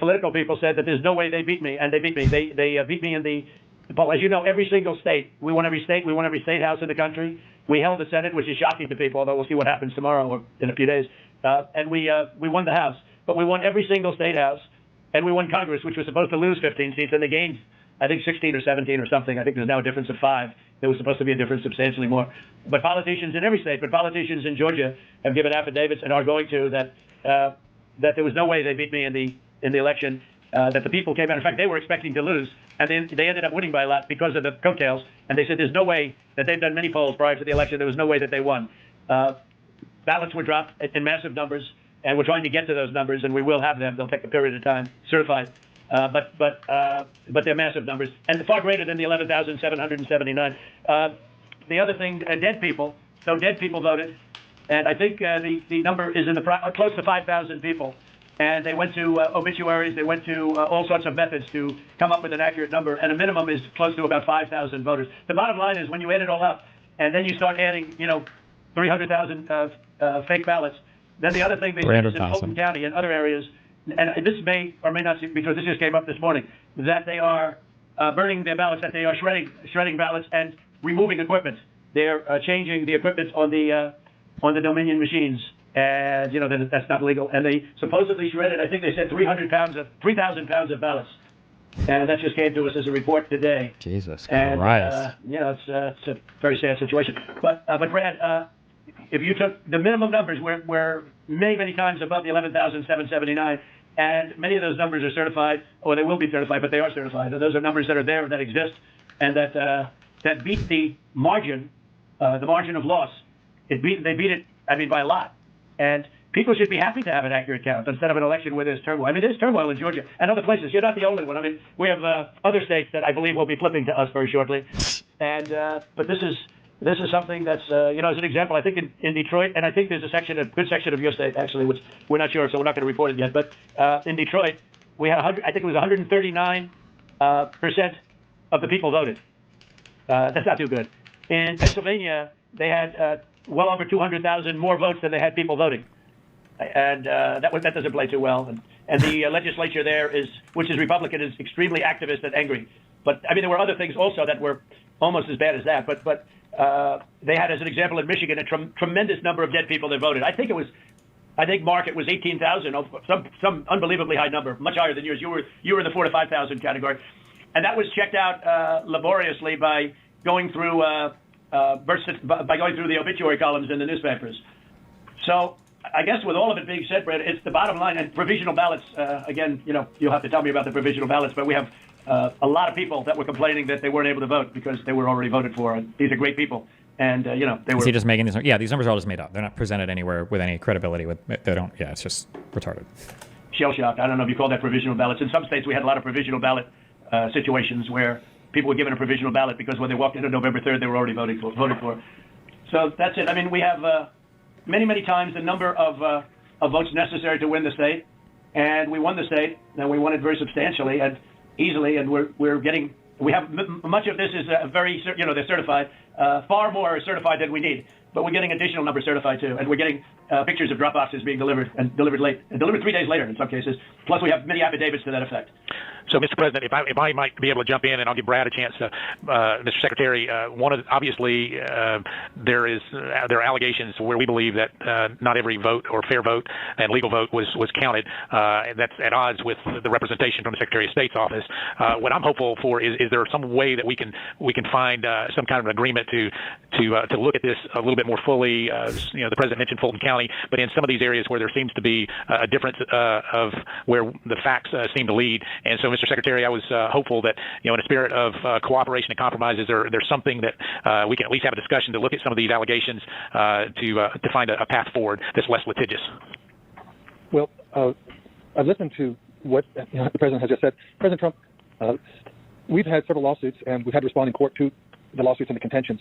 political people said that there's no way they beat me, and they beat me. They beat me in the poll. As you know, every single state. We won every state. We won every state house in the country. We held the Senate, which is shocking to people, although we'll see what happens tomorrow or in a few days. And we won the House. But we won every single state house. And we won Congress, which was supposed to lose 15 seats, and they gained, I think, 16 or 17 or something. I think there's now a difference of 5. There was supposed to be a difference substantially more. But politicians in every state, but politicians in Georgia have given affidavits and are going to that there was no way they beat me in the election, that the people came out. In fact, they were expecting to lose, and they ended up winning by a lot because of the coattails. And they said there's no way that they've done many polls prior to the election. There was no way that they won. Ballots were dropped in massive numbers. And we're trying to get to those numbers, and we will have them. They'll take a period of time, certified. But they're massive numbers, and far greater than the 11,779. The other thing, dead people. So dead people voted, and I think the number is in close to 5,000 people. And they went to obituaries. They went to all sorts of methods to come up with an accurate number, and a minimum is close to about 5,000 voters. The bottom line is when you add it all up, and then you start adding, 300,000 fake ballots. Then the other thing they did is in Fulton County and other areas, and this may or may not, because this just came up this morning, that they are burning their ballots, that they are shredding ballots and removing equipment. They're changing the equipment on the Dominion machines, and that's not legal. And they supposedly shredded, I think they said 3,000 pounds of ballots, and that just came to us as a report today. Jesus and, Christ. It's a very sad situation. But Brad. If you took the minimum numbers, we're many, many times above the 11,779, and many of those numbers are certified, or they will be certified, but they are certified. Those are numbers that are there, that exist, and that beat the margin of loss. They beat it, by a lot. And people should be happy to have an accurate count instead of an election where there's turmoil. I mean, there's turmoil in Georgia and other places. You're not the only one. I mean, we have other states that I believe will be flipping to us very shortly. And but this is something that's as an example. I think in Detroit, and I think there's a good section of your state actually, which we're not sure, so we're not going to report it yet. But in Detroit, we had I think it was 139% of the people voted. That's not too good. In Pennsylvania, they had well over 200,000 more votes than they had people voting, and that doesn't play too well. And the legislature there which is Republican, is extremely activist and angry. But I mean, there were other things also that were almost as bad as that. But they had, as an example, in Michigan, a tremendous number of dead people that voted. I think, Mark, it was 18,000, some unbelievably high number, much higher than yours. You were in the 4,000 to 5,000 category, and that was checked out laboriously by going through the obituary columns in the newspapers. So I guess with all of it being said, Brett, it's the bottom line. And provisional ballots, again, you'll have to tell me about the provisional ballots, but we have a lot of people that were complaining that they weren't able to vote because they were already voted for. And these are great people. And, they were... Is he just making these? Yeah, these numbers are all just made up. They're not presented anywhere with any credibility. It's just retarded. Shell-shocked. I don't know if you call that provisional ballots. In some states, we had a lot of provisional ballot situations where people were given a provisional ballot because when they walked in on November 3rd, they were already voted for. So that's it. I mean, we have many, many times the number of votes necessary to win the state, and we won the state, and we won it very substantially and easily, and we have much of this is very, they're certified, far more certified than we need, but we're getting additional numbers certified too, and we're getting pictures of drop boxes being delivered late, and delivered 3 days later in some cases. Plus, we have many affidavits to that effect. So, Mr. President, if I might be able to jump in, and I'll give Brad a chance to, Mr. Secretary, obviously there are allegations where we believe that not every vote or fair vote and legal vote was counted. And that's at odds with the representation from the Secretary of State's office. What I'm hopeful for is there some way that we can find some kind of an agreement to look at this a little bit more fully? The President mentioned Fulton County, but in some of these areas where there seems to be a difference of where the facts seem to lead. And so, Mr. Secretary, I was hopeful that, in a spirit of cooperation and compromises, there's something that we can at least have a discussion to look at some of these allegations to find a path forward that's less litigious. Well, I've listened to what the President has just said. President Trump, we've had several lawsuits, and we've had to respond in court to the lawsuits and the contentions.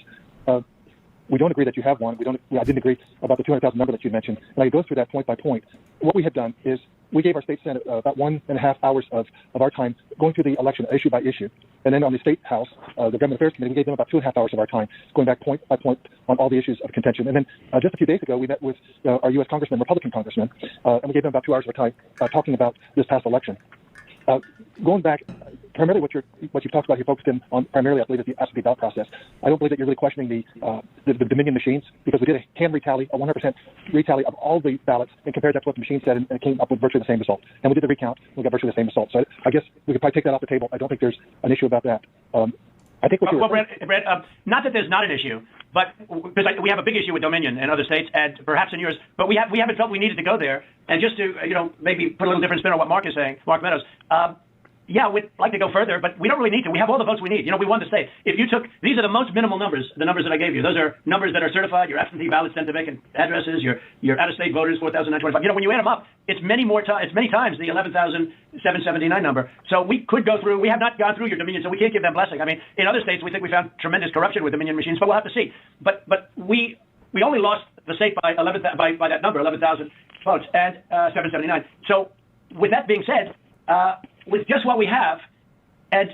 We don't agree that you have one. I didn't agree about the 200,000 number that you mentioned. And I go through that point by point. What we have done is we gave our state Senate about 1.5 hours of our time going through the election issue by issue. And then on the State House, the Government Affairs Committee, we gave them about 2.5 hours of our time going back point by point on all the issues of contention. And then just a few days ago, we met with our U.S. Congressman, Republican Congressman, and we gave them about 2 hours of our time talking about this past election. Going back, primarily what you've talked about, you focused in on primarily, I believe, is the absentee ballot process. I don't believe that you're really questioning the Dominion machines, because we did a hand retally, a 100% retally of all the ballots, and compared that to what the machine said, and it came up with virtually the same result. And we did the recount, and we got virtually the same result. So I guess we could probably take that off the table. I don't think there's an issue about that. I think Brett, not that there's not an issue, but because we have a big issue with Dominion and other states, and perhaps in yours, but we haven't felt we needed to go there. And just to maybe put a little different spin on what Mark is saying, Mark Meadows. Yeah, we'd like to go further, but we don't really need to. We have all the votes we need. We won the state. If you took, these are the most minimal numbers, the numbers that I gave you. Those are numbers that are certified, your absentee ballots sent to vacant addresses, your out-of-state voters, 4,925. When you add them up, it's many times the 11,779 number. So we could go through, we have not gone through your Dominion, so we can't give them blessing. I mean, in other states, we think we found tremendous corruption with Dominion machines, but we'll have to see. But we only lost the state by by that number, 11,000 votes, and 779. So with that being said, with just what we have, and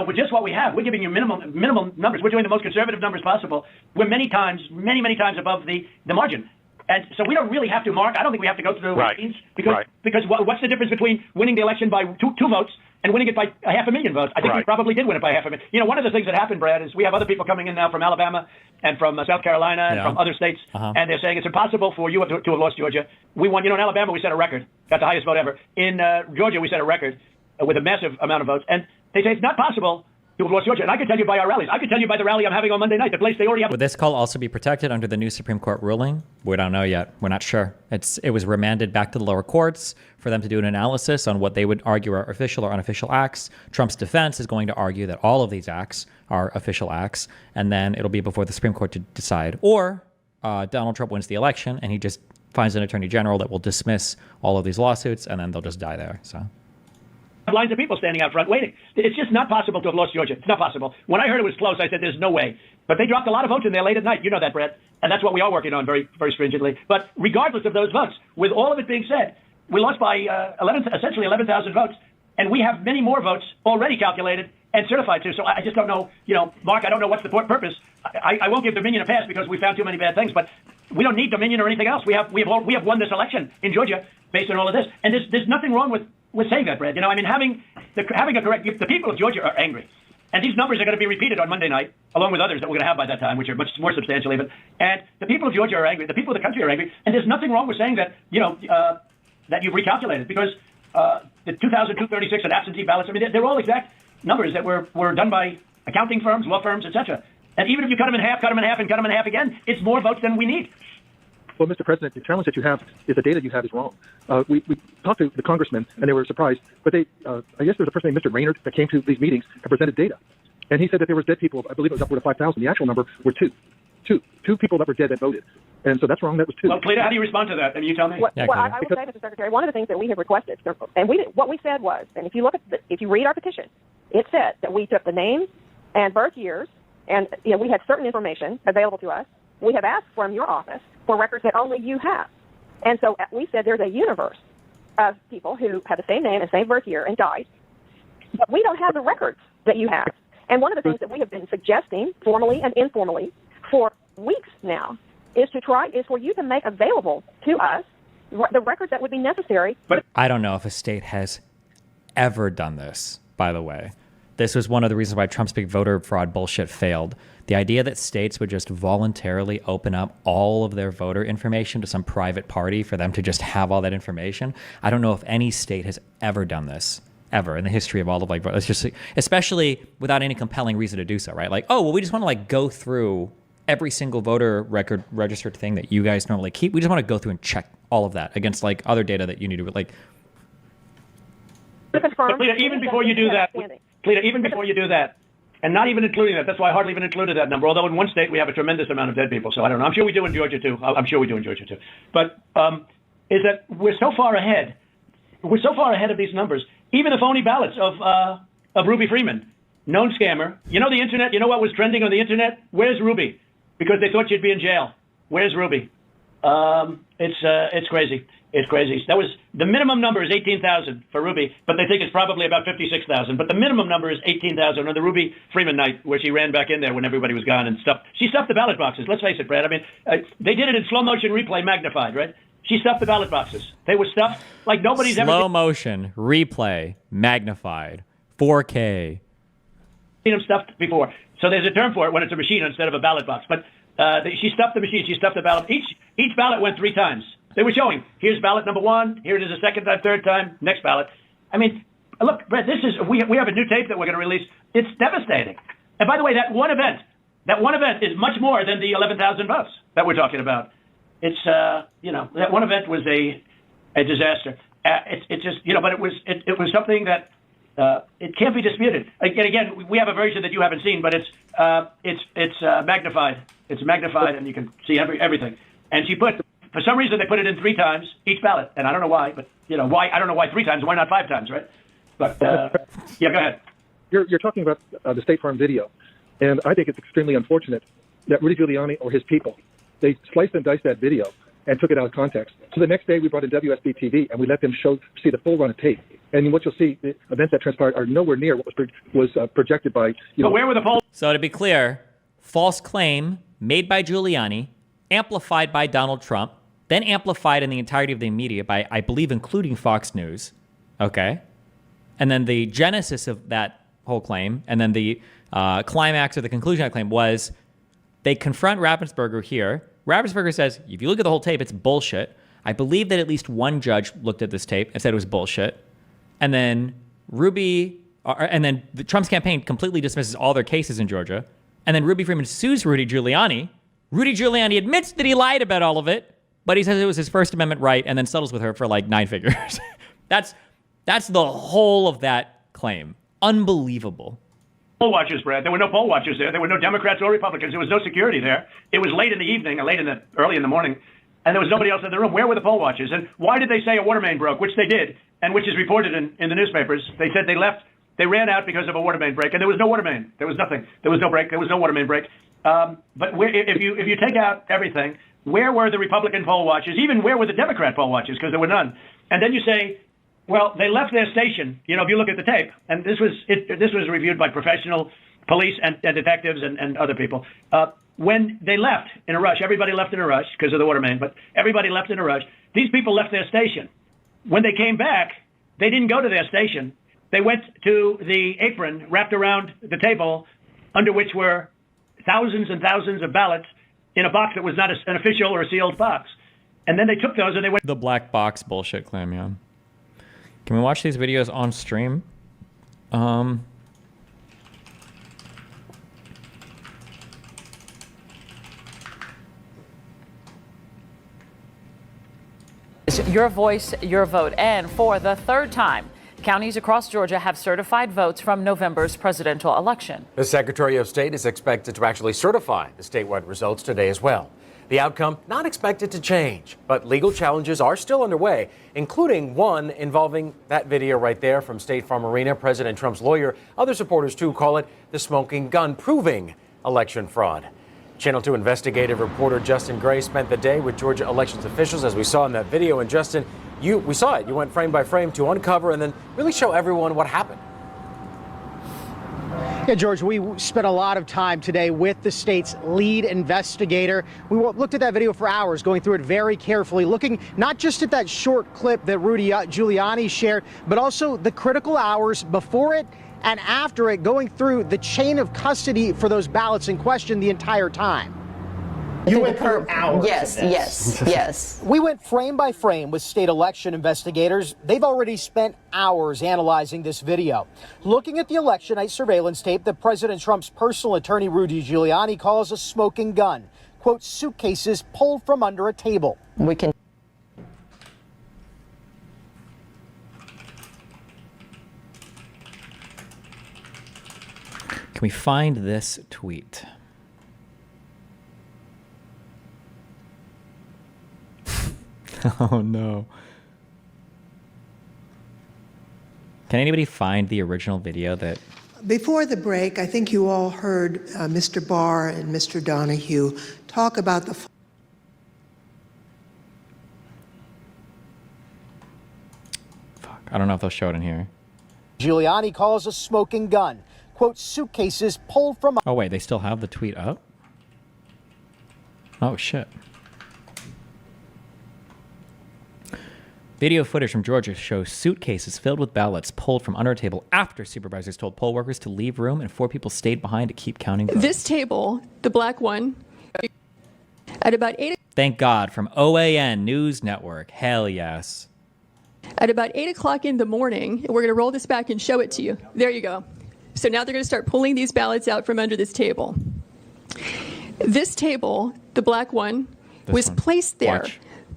with just what we have, we're giving you minimum numbers. We're doing the most conservative numbers possible. We're many times above the margin, and so we don't really have to, Mark. I don't think we have to go through machines because what's the difference between winning the election by two votes and winning it by 500,000 votes? I think we probably did win it by 500,000. One of the things that happened, Brad, is we have other people coming in now from Alabama and from South Carolina and from other states, and they're saying it's impossible for you to have lost Georgia. We won. In Alabama, we set a record, got the highest vote ever. In Georgia, we set a record with a massive amount of votes, and they say it's not possible to have lost Georgia. And I can tell you by our rallies. I can tell you by the rally I'm having on Monday night, the place they already have. Would this call also be protected under the new Supreme Court ruling? We don't know yet. We're not sure. It was remanded back to the lower courts for them to do an analysis on what they would argue are official or unofficial acts. Trump's defense is going to argue that all of these acts are official acts, and then it'll be before the Supreme Court to decide. Or Donald Trump wins the election, and he just finds an attorney general that will dismiss all of these lawsuits, and then they'll just die there. So. Lines of people standing out front waiting. It's just not possible to have lost Georgia. It's not possible. When I heard it was close, I said, there's no way. But they dropped a lot of votes in there late at night. You know that, Brett. And that's what we are working on very, very stringently. But regardless of those votes, with all of it being said, we lost by essentially 11,000 votes. And we have many more votes already calculated and certified to. So I just don't know, Mark, I don't know what's the purpose. I won't give Dominion a pass because we found too many bad things. But we don't need Dominion or anything else. We have won this election in Georgia based on all of this. And there's nothing wrong with saying that, Brad. Having a correct, the people of Georgia are angry. And these numbers are going to be repeated on Monday night, along with others that we're going to have by that time, which are much more substantial even. And the people of Georgia are angry. The people of the country are angry. And there's nothing wrong with saying that, that you've recalculated, because the 2,236 and absentee ballots, I mean, they're all exact numbers that were done by accounting firms, law firms, etc. And even if you cut them in half, and cut them in half again, it's more votes than we need. Well, Mr. President, the challenge that you have is the data you have is wrong. We talked to the congressmen, and they were surprised. But I guess there was a person named Mr. Raynard that came to these meetings and presented data. And he said that there was dead people, I believe it was upward of 5,000. The actual number were two people that were dead that voted. And so that's wrong. That was 2. Well, Cleta, how do you respond to that? I mean, you tell me. Well, I will say, Mr. Secretary, one of the things that we have requested, and what we said was, and if you look at if you read our petition, it said that we took the names and birth years, and we had certain information available to us. We have asked from your office for records that only you have. And so we said there's a universe of people who have the same name and same birth year and died, but we don't have the records that you have. And one of the things that we have been suggesting, formally and informally, for weeks now, is for you to make available to us the records that would be necessary. But I don't know if a state has ever done this, by the way. This was one of the reasons why Trump's big voter fraud bullshit failed. The idea that states would just voluntarily open up all of their voter information to some private party for them to just have all that information. I don't know if any state has ever done this, ever, in the history of all of it's just, especially without any compelling reason to do so, right? Like, oh, well, we just want to go through every single voter record registered thing that you guys normally keep. We just want to go through and check all of that against other data that you need to But Cleta, even before you do that, and not even including that, that's why I hardly even included that number, although in one state we have a tremendous amount of dead people, so I don't know. I'm sure we do in Georgia, too. But is that we're so far ahead of these numbers, even the phony ballots of Ruby Freeman, known scammer. You know the internet? You know what was trending on the internet? Where's Ruby? Because they thought she'd be in jail. Where's Ruby? It's crazy. It's crazy. That was the minimum number is 18,000 for Ruby, but they think it's probably about 56,000. But the minimum number is 18,000 on the Ruby Freeman night, where she ran back in there when everybody was gone and stuffed. She stuffed the ballot boxes. Let's face it, Brad. I mean, they did it in slow motion replay, magnified, right? She stuffed the ballot boxes. They were stuffed like nobody's ever. Slow motion replay, magnified, 4K. Seen them stuffed before. So there's a term for it when it's a machine instead of a ballot box. But she stuffed the machine. She stuffed the ballot. Each ballot went 3 times. They were showing, here's ballot number 1, here it is a second time, third time, next ballot. I mean, look, Brett, we have a new tape that we're going to release. It's devastating. And by the way, that one event is much more than the 11,000 votes that we're talking about. It's, that one event was a disaster. It just, but it was something that it can't be disputed. Again, we have a version that you haven't seen, but it's magnified. It's magnified, and you can see everything. And she put. For some reason, they put it in 3 times each ballot, and I don't know why. But why? I don't know why 3 times. Why not 5 times, right? But yeah, go ahead. You're talking about the State Farm video, and I think it's extremely unfortunate that Rudy Giuliani or his people, they sliced and diced that video and took it out of context. So the next day, we brought in WSB TV and we let them see the full run of tape. And what you'll see, the events that transpired are nowhere near what was projected by. But where were the polls? So to be clear, false claim made by Giuliani, amplified by Donald Trump, then amplified in the entirety of the media by, I believe, including Fox News. Okay. And then the genesis of that whole claim, and then the climax or the conclusion of that claim was they confront Raffensperger here. Raffensperger says, if you look at the whole tape, it's bullshit. I believe that at least one judge looked at this tape and said it was bullshit. And then Trump's campaign completely dismisses all their cases in Georgia. And then Ruby Freeman sues Rudy Giuliani. Rudy Giuliani admits that he lied about all of it, but he says it was his First Amendment right, and then settles with her for 9 figures. That's the whole of that claim. Unbelievable. Poll watchers, Brad. There were no poll watchers there. There were no Democrats or Republicans. There was no security there. It was late in the evening, early in the morning. and there was nobody else in the room. Where were the poll watchers? And why did they say a water main broke, which they did, and which is reported in the newspapers? They said they left. They ran out because of a water main break, and there was no water main. There was nothing. There was no break. There was no water main break. But if you take out everything, where were the Republican poll watchers? Even where were the Democrat poll watchers? Because there were none. And then you say, well, they left their station. You know, if you look at the tape, and this was reviewed by professional police and detectives and other people. When they left in a rush, everybody left in a rush because of the water main, but everybody left in a rush. These people left their station. When they came back, they didn't go to their station. They went to the apron wrapped around the table under which were thousands and thousands of ballots in a box that was not an official or a sealed box. And then they took those and they went... The black box bullshit claim, yeah. Can we watch these videos on stream? Your voice, your vote. And for the third time, counties across Georgia have certified votes from November's presidential election. The Secretary of State is expected to actually certify the statewide results today as well. The outcome not expected to change, but legal challenges are still underway, including one involving that video right there from State Farm Arena. President Trump's lawyer, other supporters too, call it the smoking gun proving election fraud. Channel 2 investigative reporter Justin Gray spent the day with Georgia elections officials, as we saw in that video. And Justin, we saw it. You went frame by frame to uncover and then really show everyone what happened. Yeah, George, we spent a lot of time today with the state's lead investigator. We looked at that video for hours, going through it very carefully, looking not just at that short clip that Rudy Giuliani shared, but also the critical hours before it and after it, going through the chain of custody for those ballots in question the entire time. You went through hours. Yes. We went frame by frame with state election investigators. They've already spent hours analyzing this video, looking at the election night surveillance tape that President Trump's personal attorney Rudy Giuliani calls a smoking gun. Quote, suitcases pulled from under a table. We can. Can we find this tweet? Oh no. Can anybody find the original video that... Before the break, I think you all heard Mr. Barr and Mr. Donahue talk about the... Fuck, I don't know if they'll show it in here. Giuliani calls a smoking gun. Quote, suitcases pulled from... Oh wait, they still have the tweet up? Oh shit. Video footage from Georgia shows suitcases filled with ballots pulled from under a table after supervisors told poll workers to leave room and 4 people stayed behind to keep counting votes. This table, the black one, at about 8... Thank God, from OAN News Network. Hell yes. At about 8 o'clock in the morning, we're going to roll this back and show it to you. There you go. So now they're going to start pulling these ballots out from under this table. This table, the black one, was placed there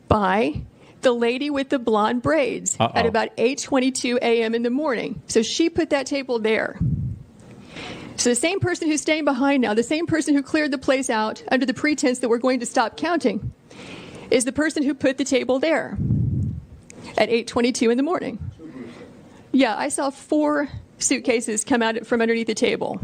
by the lady with the blonde braids at about 8:22 a.m. in the morning. So she put that table there. So the same person who's staying behind now, the same person who cleared the place out under the pretense that we're going to stop counting, is the person who put the table there at 8:22 in the morning. Yeah, I saw 4 suitcases come out from underneath the table.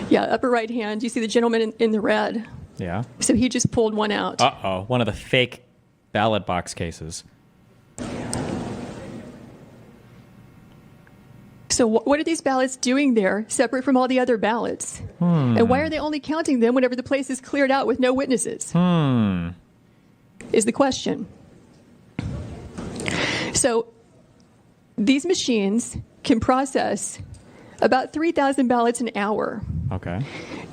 Yeah, upper right hand, you see the gentleman in the red. Yeah. So he just pulled one out. Uh-oh, one of the fake ballot box cases. So what are these ballots doing there, separate from all the other ballots? And why are they only counting them whenever the place is cleared out with no witnesses? Is the question. So these machines can process about 3,000 ballots an hour. Okay.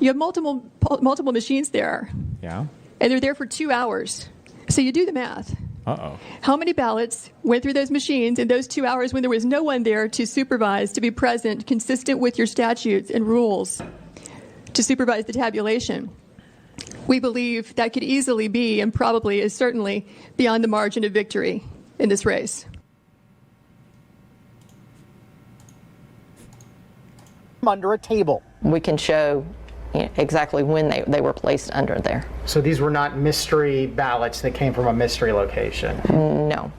You have multiple machines there. Yeah. And they're there for 2 hours. So you do the math. Uh-oh. How many ballots went through those machines in those 2 hours when there was no one there to supervise, to be present, consistent with your statutes and rules, to supervise the tabulation? We believe that could easily be, and probably is certainly, beyond the margin of victory in this race. under a table. We can show exactly when they were placed under there. So these were not mystery ballots that came from a mystery location? No.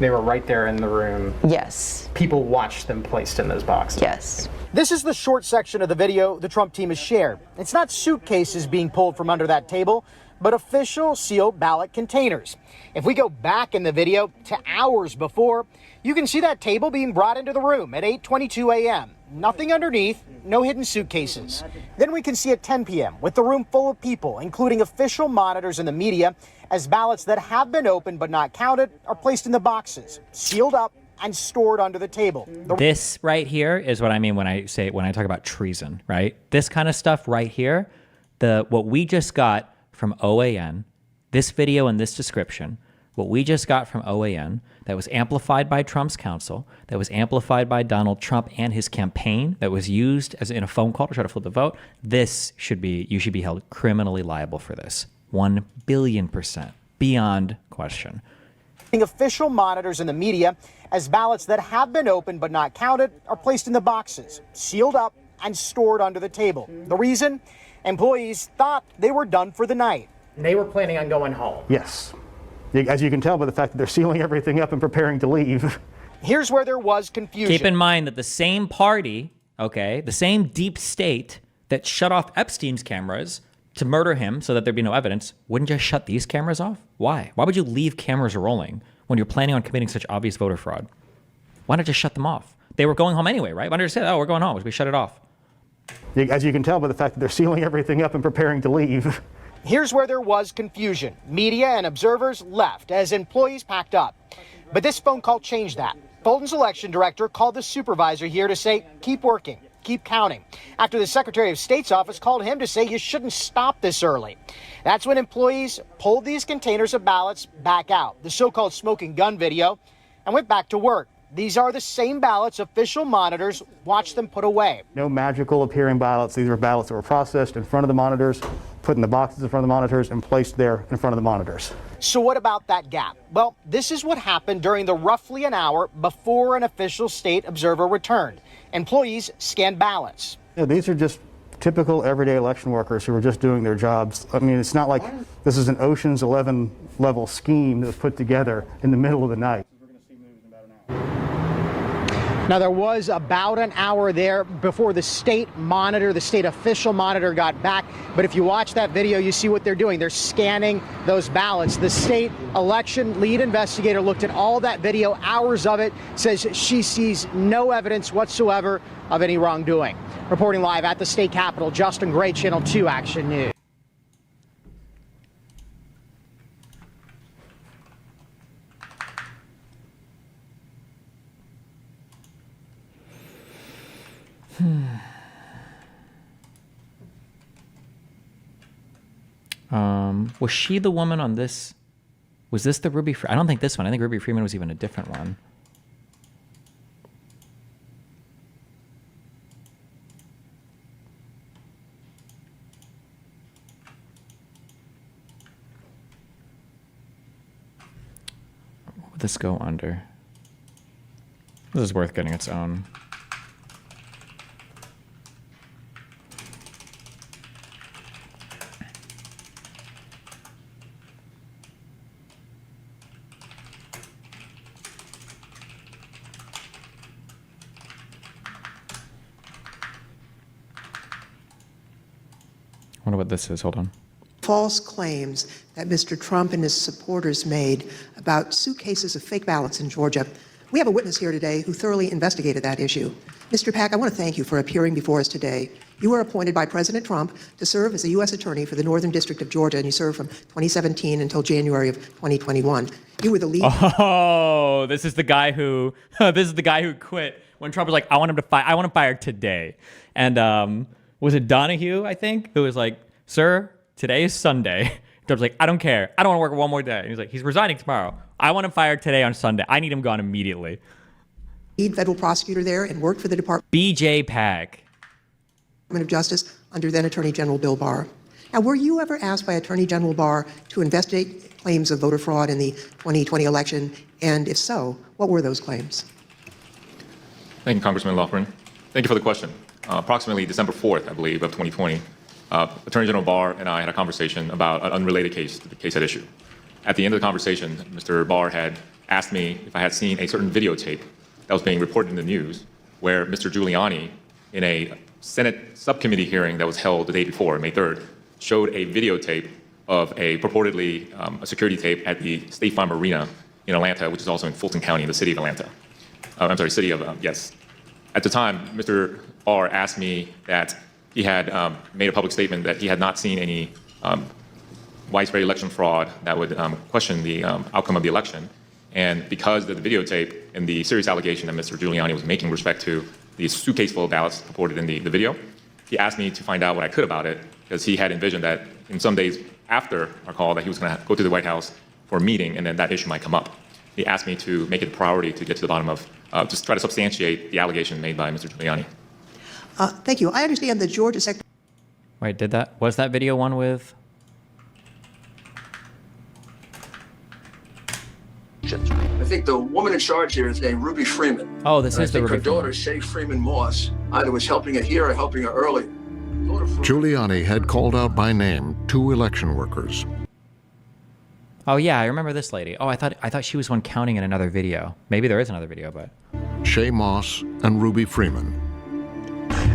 They were right there in the room? Yes. People watched them placed in those boxes? Yes. This is the short section of the video the Trump team has shared. It's not suitcases being pulled from under that table, but official sealed ballot containers. If we go back in the video to hours before, you can see that table being brought into the room at 8:22 a.m. Nothing underneath, no hidden suitcases. Then we can see at 10 p.m. with the room full of people, including official monitors and the media, as ballots that have been opened but not counted are placed in the boxes, sealed up and stored under the table. This right here is what I mean when I talk about treason, right? This kind of stuff right here, what we just got from OAN, this video and this description, what we just got from OAN that was amplified by Trump's counsel, that was amplified by Donald Trump and his campaign, that was used as in a phone call to try to flip the vote, you should be held criminally liable for this. 1 billion%, beyond question. Official monitors and the media, as ballots that have been opened but not counted are placed in the boxes, sealed up and stored under the table. The reason? Employees thought they were done for the night. They were planning on going home. Yes. As you can tell by the fact that they're sealing everything up and preparing to leave. Here's where there was confusion. Keep in mind that the same party, okay, the same deep state that shut off Epstein's cameras to murder him so that there'd be no evidence, wouldn't just shut these cameras off? Why? Why would you leave cameras rolling when you're planning on committing such obvious voter fraud? Why not just shut them off? They were going home anyway, right? Why not just say, oh, we're going home, we shut it off? As you can tell by the fact that they're sealing everything up and preparing to leave. Here's where there was confusion. Media and observers left as employees packed up. But this phone call changed that. Fulton's election director called the supervisor here to say, keep working, keep counting. After the Secretary of State's office called him to say you shouldn't stop this early. That's when employees pulled these containers of ballots back out, the so-called smoking gun video, and went back to work. These are the same ballots official monitors watched them put away. No magical appearing ballots. These were ballots that were processed in front of the monitors, put in the boxes in front of the monitors, and placed there in front of the monitors. So what about that gap? Well, this is what happened during the roughly an hour before an official state observer returned. Employees scanned ballots. Yeah, these are just typical everyday election workers who were just doing their jobs. I mean, it's not like this is an Ocean's 11 level scheme that was put together in the middle of the night. Now, there was about an hour there before the state official monitor got back. But if you watch that video, you see what they're doing. They're scanning those ballots. The state election lead investigator looked at all that video, hours of it, says she sees no evidence whatsoever of any wrongdoing. Reporting live at the state capitol, Justin Gray, Channel 2 Action News. Was she the woman on this? Was this the Ruby? I don't think this one. I think Ruby Freeman was even a different one. What would this go under? This is worth getting its own. I wonder what this is. Hold on. False claims that Mr. Trump and his supporters made about suitcases of fake ballots in Georgia. We have a witness here today who thoroughly investigated that issue. Mr. Pack, I want to thank you for appearing before us today. You were appointed by President Trump to serve as a U.S. Attorney for the Northern District of Georgia, and you served from 2017 until January of 2021. You were the lead. Oh, this is the guy who quit when Trump was like, I want him fired today. And was it Donahue, I think, who was like, sir, today is Sunday. Trump's like, I don't care. I don't want to work one more day. And he's like, he's resigning tomorrow. I want him fired today on Sunday. I need him gone immediately. Lead federal prosecutor there and worked for the Department of Justice under then Attorney General Bill Barr. Now, were you ever asked by Attorney General Barr to investigate claims of voter fraud in the 2020 election? And if so, what were those claims? Thank you, Congressman Loughran. Thank you for the question. approximately December 4th, I believe, of 2020, Attorney General Barr and I had a conversation about an unrelated case to the case at issue. At the end of the conversation, Mr. Barr had asked me if I had seen a certain videotape that was being reported in the news where Mr. Giuliani, in a Senate subcommittee hearing that was held the day before, May 3rd, showed a videotape of a purportedly a security tape at the State Farm Arena in Atlanta, which is also in Fulton County in the city of Atlanta. Yes. At the time, Mr. Barr asked me that he had made a public statement that he had not seen any widespread election fraud that would question the outcome of the election. And because of the videotape and the serious allegation that Mr. Giuliani was making with respect to the suitcase full of ballots reported in the video, he asked me to find out what I could about it, because he had envisioned that in some days after our call that he was going to go to the White House for a meeting, and then that issue might come up. He asked me to make it a priority to get to the bottom of, just try to substantiate the allegation made by Mr. Giuliani. Thank you. I understand the Georgia Secretary. Wait, was that video one with? I think the woman in charge here is named Ruby Freeman. Oh, this and is the Ruby her daughter, Shay Freeman Moss, either was helping her here or helping her earlier. Giuliani had called out by name 2 election workers. Oh yeah, I remember this lady. Oh, I thought she was one counting in another video. Maybe there is another video, but Shay Moss and Ruby Freeman.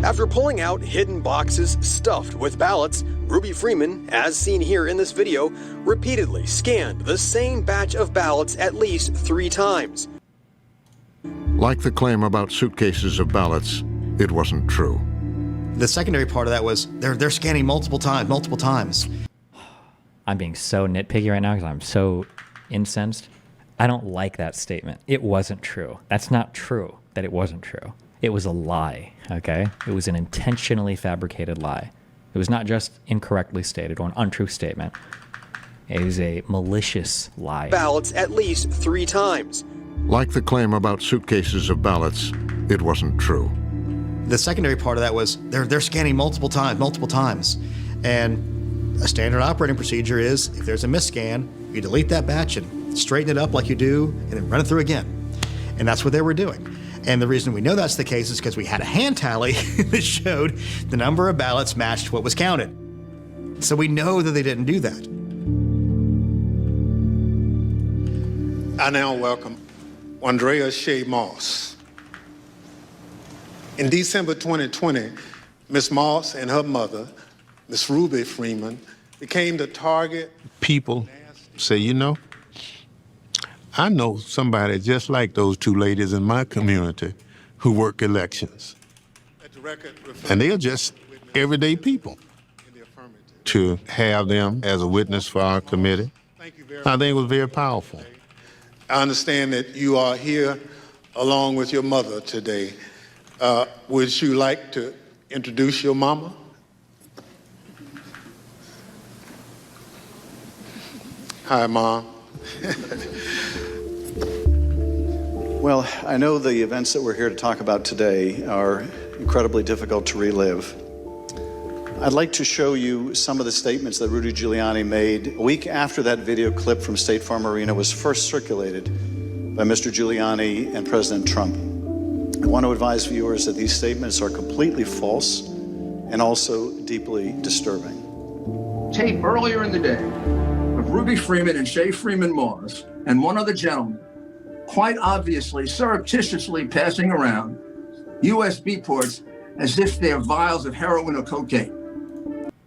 After pulling out hidden boxes stuffed with ballots, Ruby Freeman, as seen here in this video, repeatedly scanned the same batch of ballots at least 3 times. Like the claim about suitcases of ballots, it wasn't true. The secondary part of that was they're scanning multiple times. I'm being so nitpicky right now because I'm so incensed. I don't like that statement. It wasn't true. That's not true that it wasn't true. It was a lie, okay? It was an intentionally fabricated lie. It was not just incorrectly stated or an untrue statement. It was a malicious lie. Ballots at least 3 times. Like the claim about suitcases of ballots, it wasn't true. The secondary part of that was they're scanning multiple times. And a standard operating procedure is if there's a misscan, you delete that batch and straighten it up like you do and then run it through again. And that's what they were doing. And the reason we know that's the case is because we had a hand tally that showed the number of ballots matched what was counted. So we know that they didn't do that. I now welcome Andrea Shay Moss. In December 2020, Ms. Moss and her mother, Ms. Ruby Freeman, became the target. People say, you know, I know somebody just like those 2 ladies in my community who work elections. And they are just everyday people. To have them as a witness for our committee, I think it was very powerful. I understand that you are here along with your mother today. Would you like to introduce your mama? Hi, Mom. Well, I know the events that we're here to talk about today are incredibly difficult to relive. I'd like to show you some of the statements that Rudy Giuliani made a week after that video clip from State Farm Arena was first circulated by Mr. Giuliani and President Trump. I want to advise viewers that these statements are completely false and also deeply disturbing. Tape earlier in the day of Ruby Freeman and Shay Freeman Moss and one other gentleman quite obviously surreptitiously passing around USB ports as if they're vials of heroin or cocaine.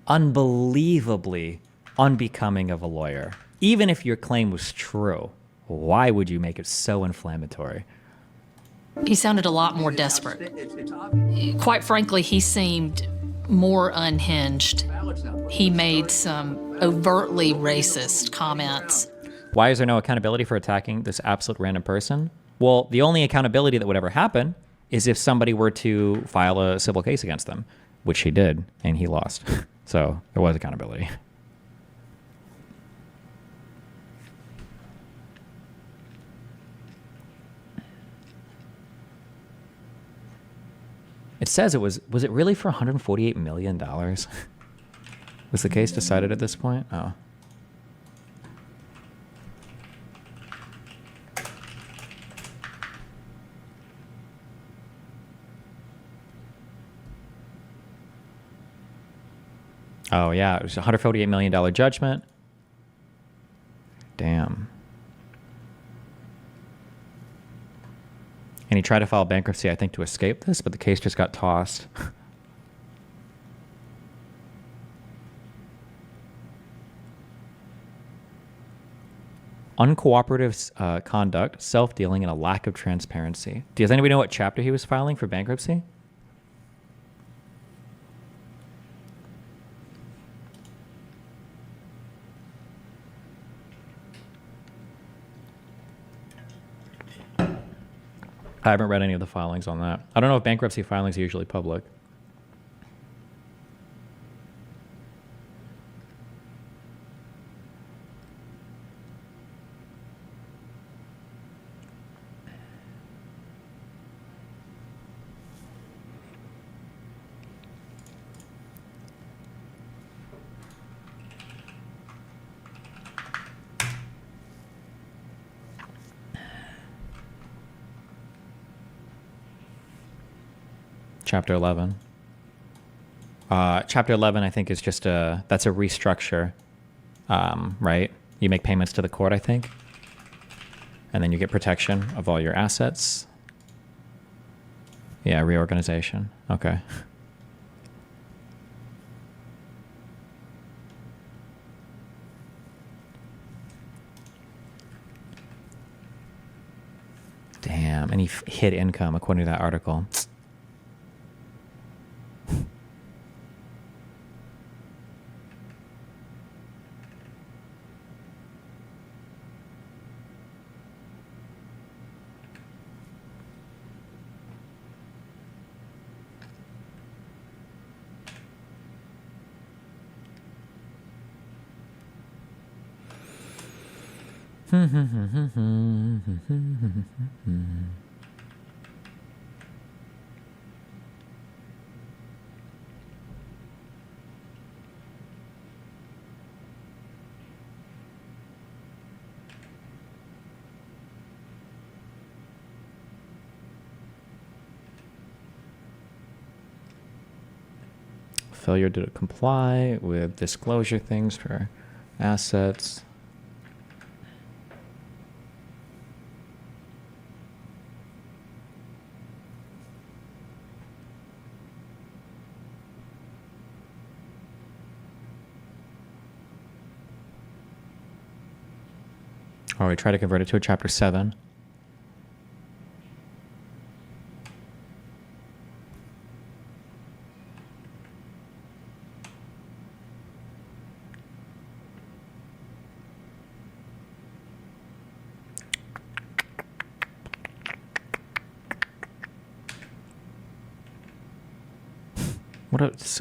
Unbelievably unbecoming of a lawyer. Even if your claim was true, why would you make it so inflammatory? He sounded a lot more desperate. Quite frankly, he seemed more unhinged. He made some overtly racist comments. Why is there no accountability for attacking this absolute random person? Well, the only accountability that would ever happen is if somebody were to file a civil case against them, which he did, and he lost. So there was accountability. It says it was it really for $148 million? Was the case decided at this point? Oh. Oh, yeah. It was a $148 million judgment. Damn. And he tried to file bankruptcy, I think, to escape this, but the case just got tossed. Uncooperative conduct, self-dealing, and a lack of transparency. Does anybody know what chapter he was filing for bankruptcy? I haven't read any of the filings on that. I don't know if bankruptcy filings are usually public. Chapter 11. Chapter 11, I think, is just that's a restructure, right? You make payments to the court, I think, and then you get protection of all your assets. Yeah, reorganization. Okay. Damn, and he hid income according to that article. Failure to comply with disclosure things for assets. Or we try to convert it to a chapter 7.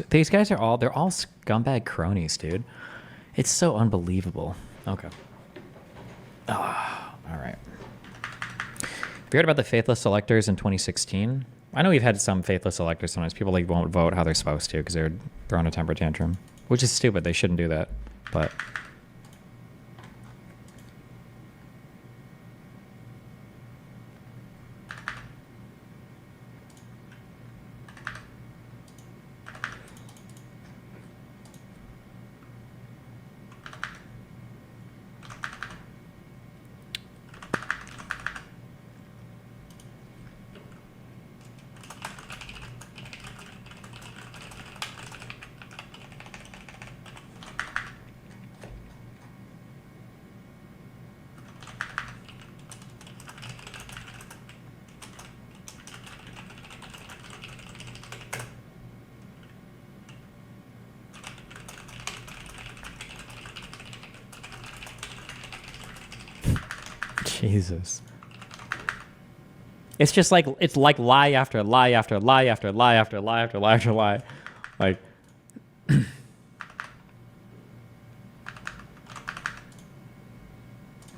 These guys are they're all scumbag cronies, dude. It's so unbelievable. Okay. Oh, all right. Have you heard about the faithless electors in 2016? I know we've had some faithless electors sometimes. People like won't vote how they're supposed to because they're throwing a temper tantrum, which is stupid. They shouldn't do that. But Jesus. It's just like, it's like lie after lie after lie after lie after lie after lie after lie. Like,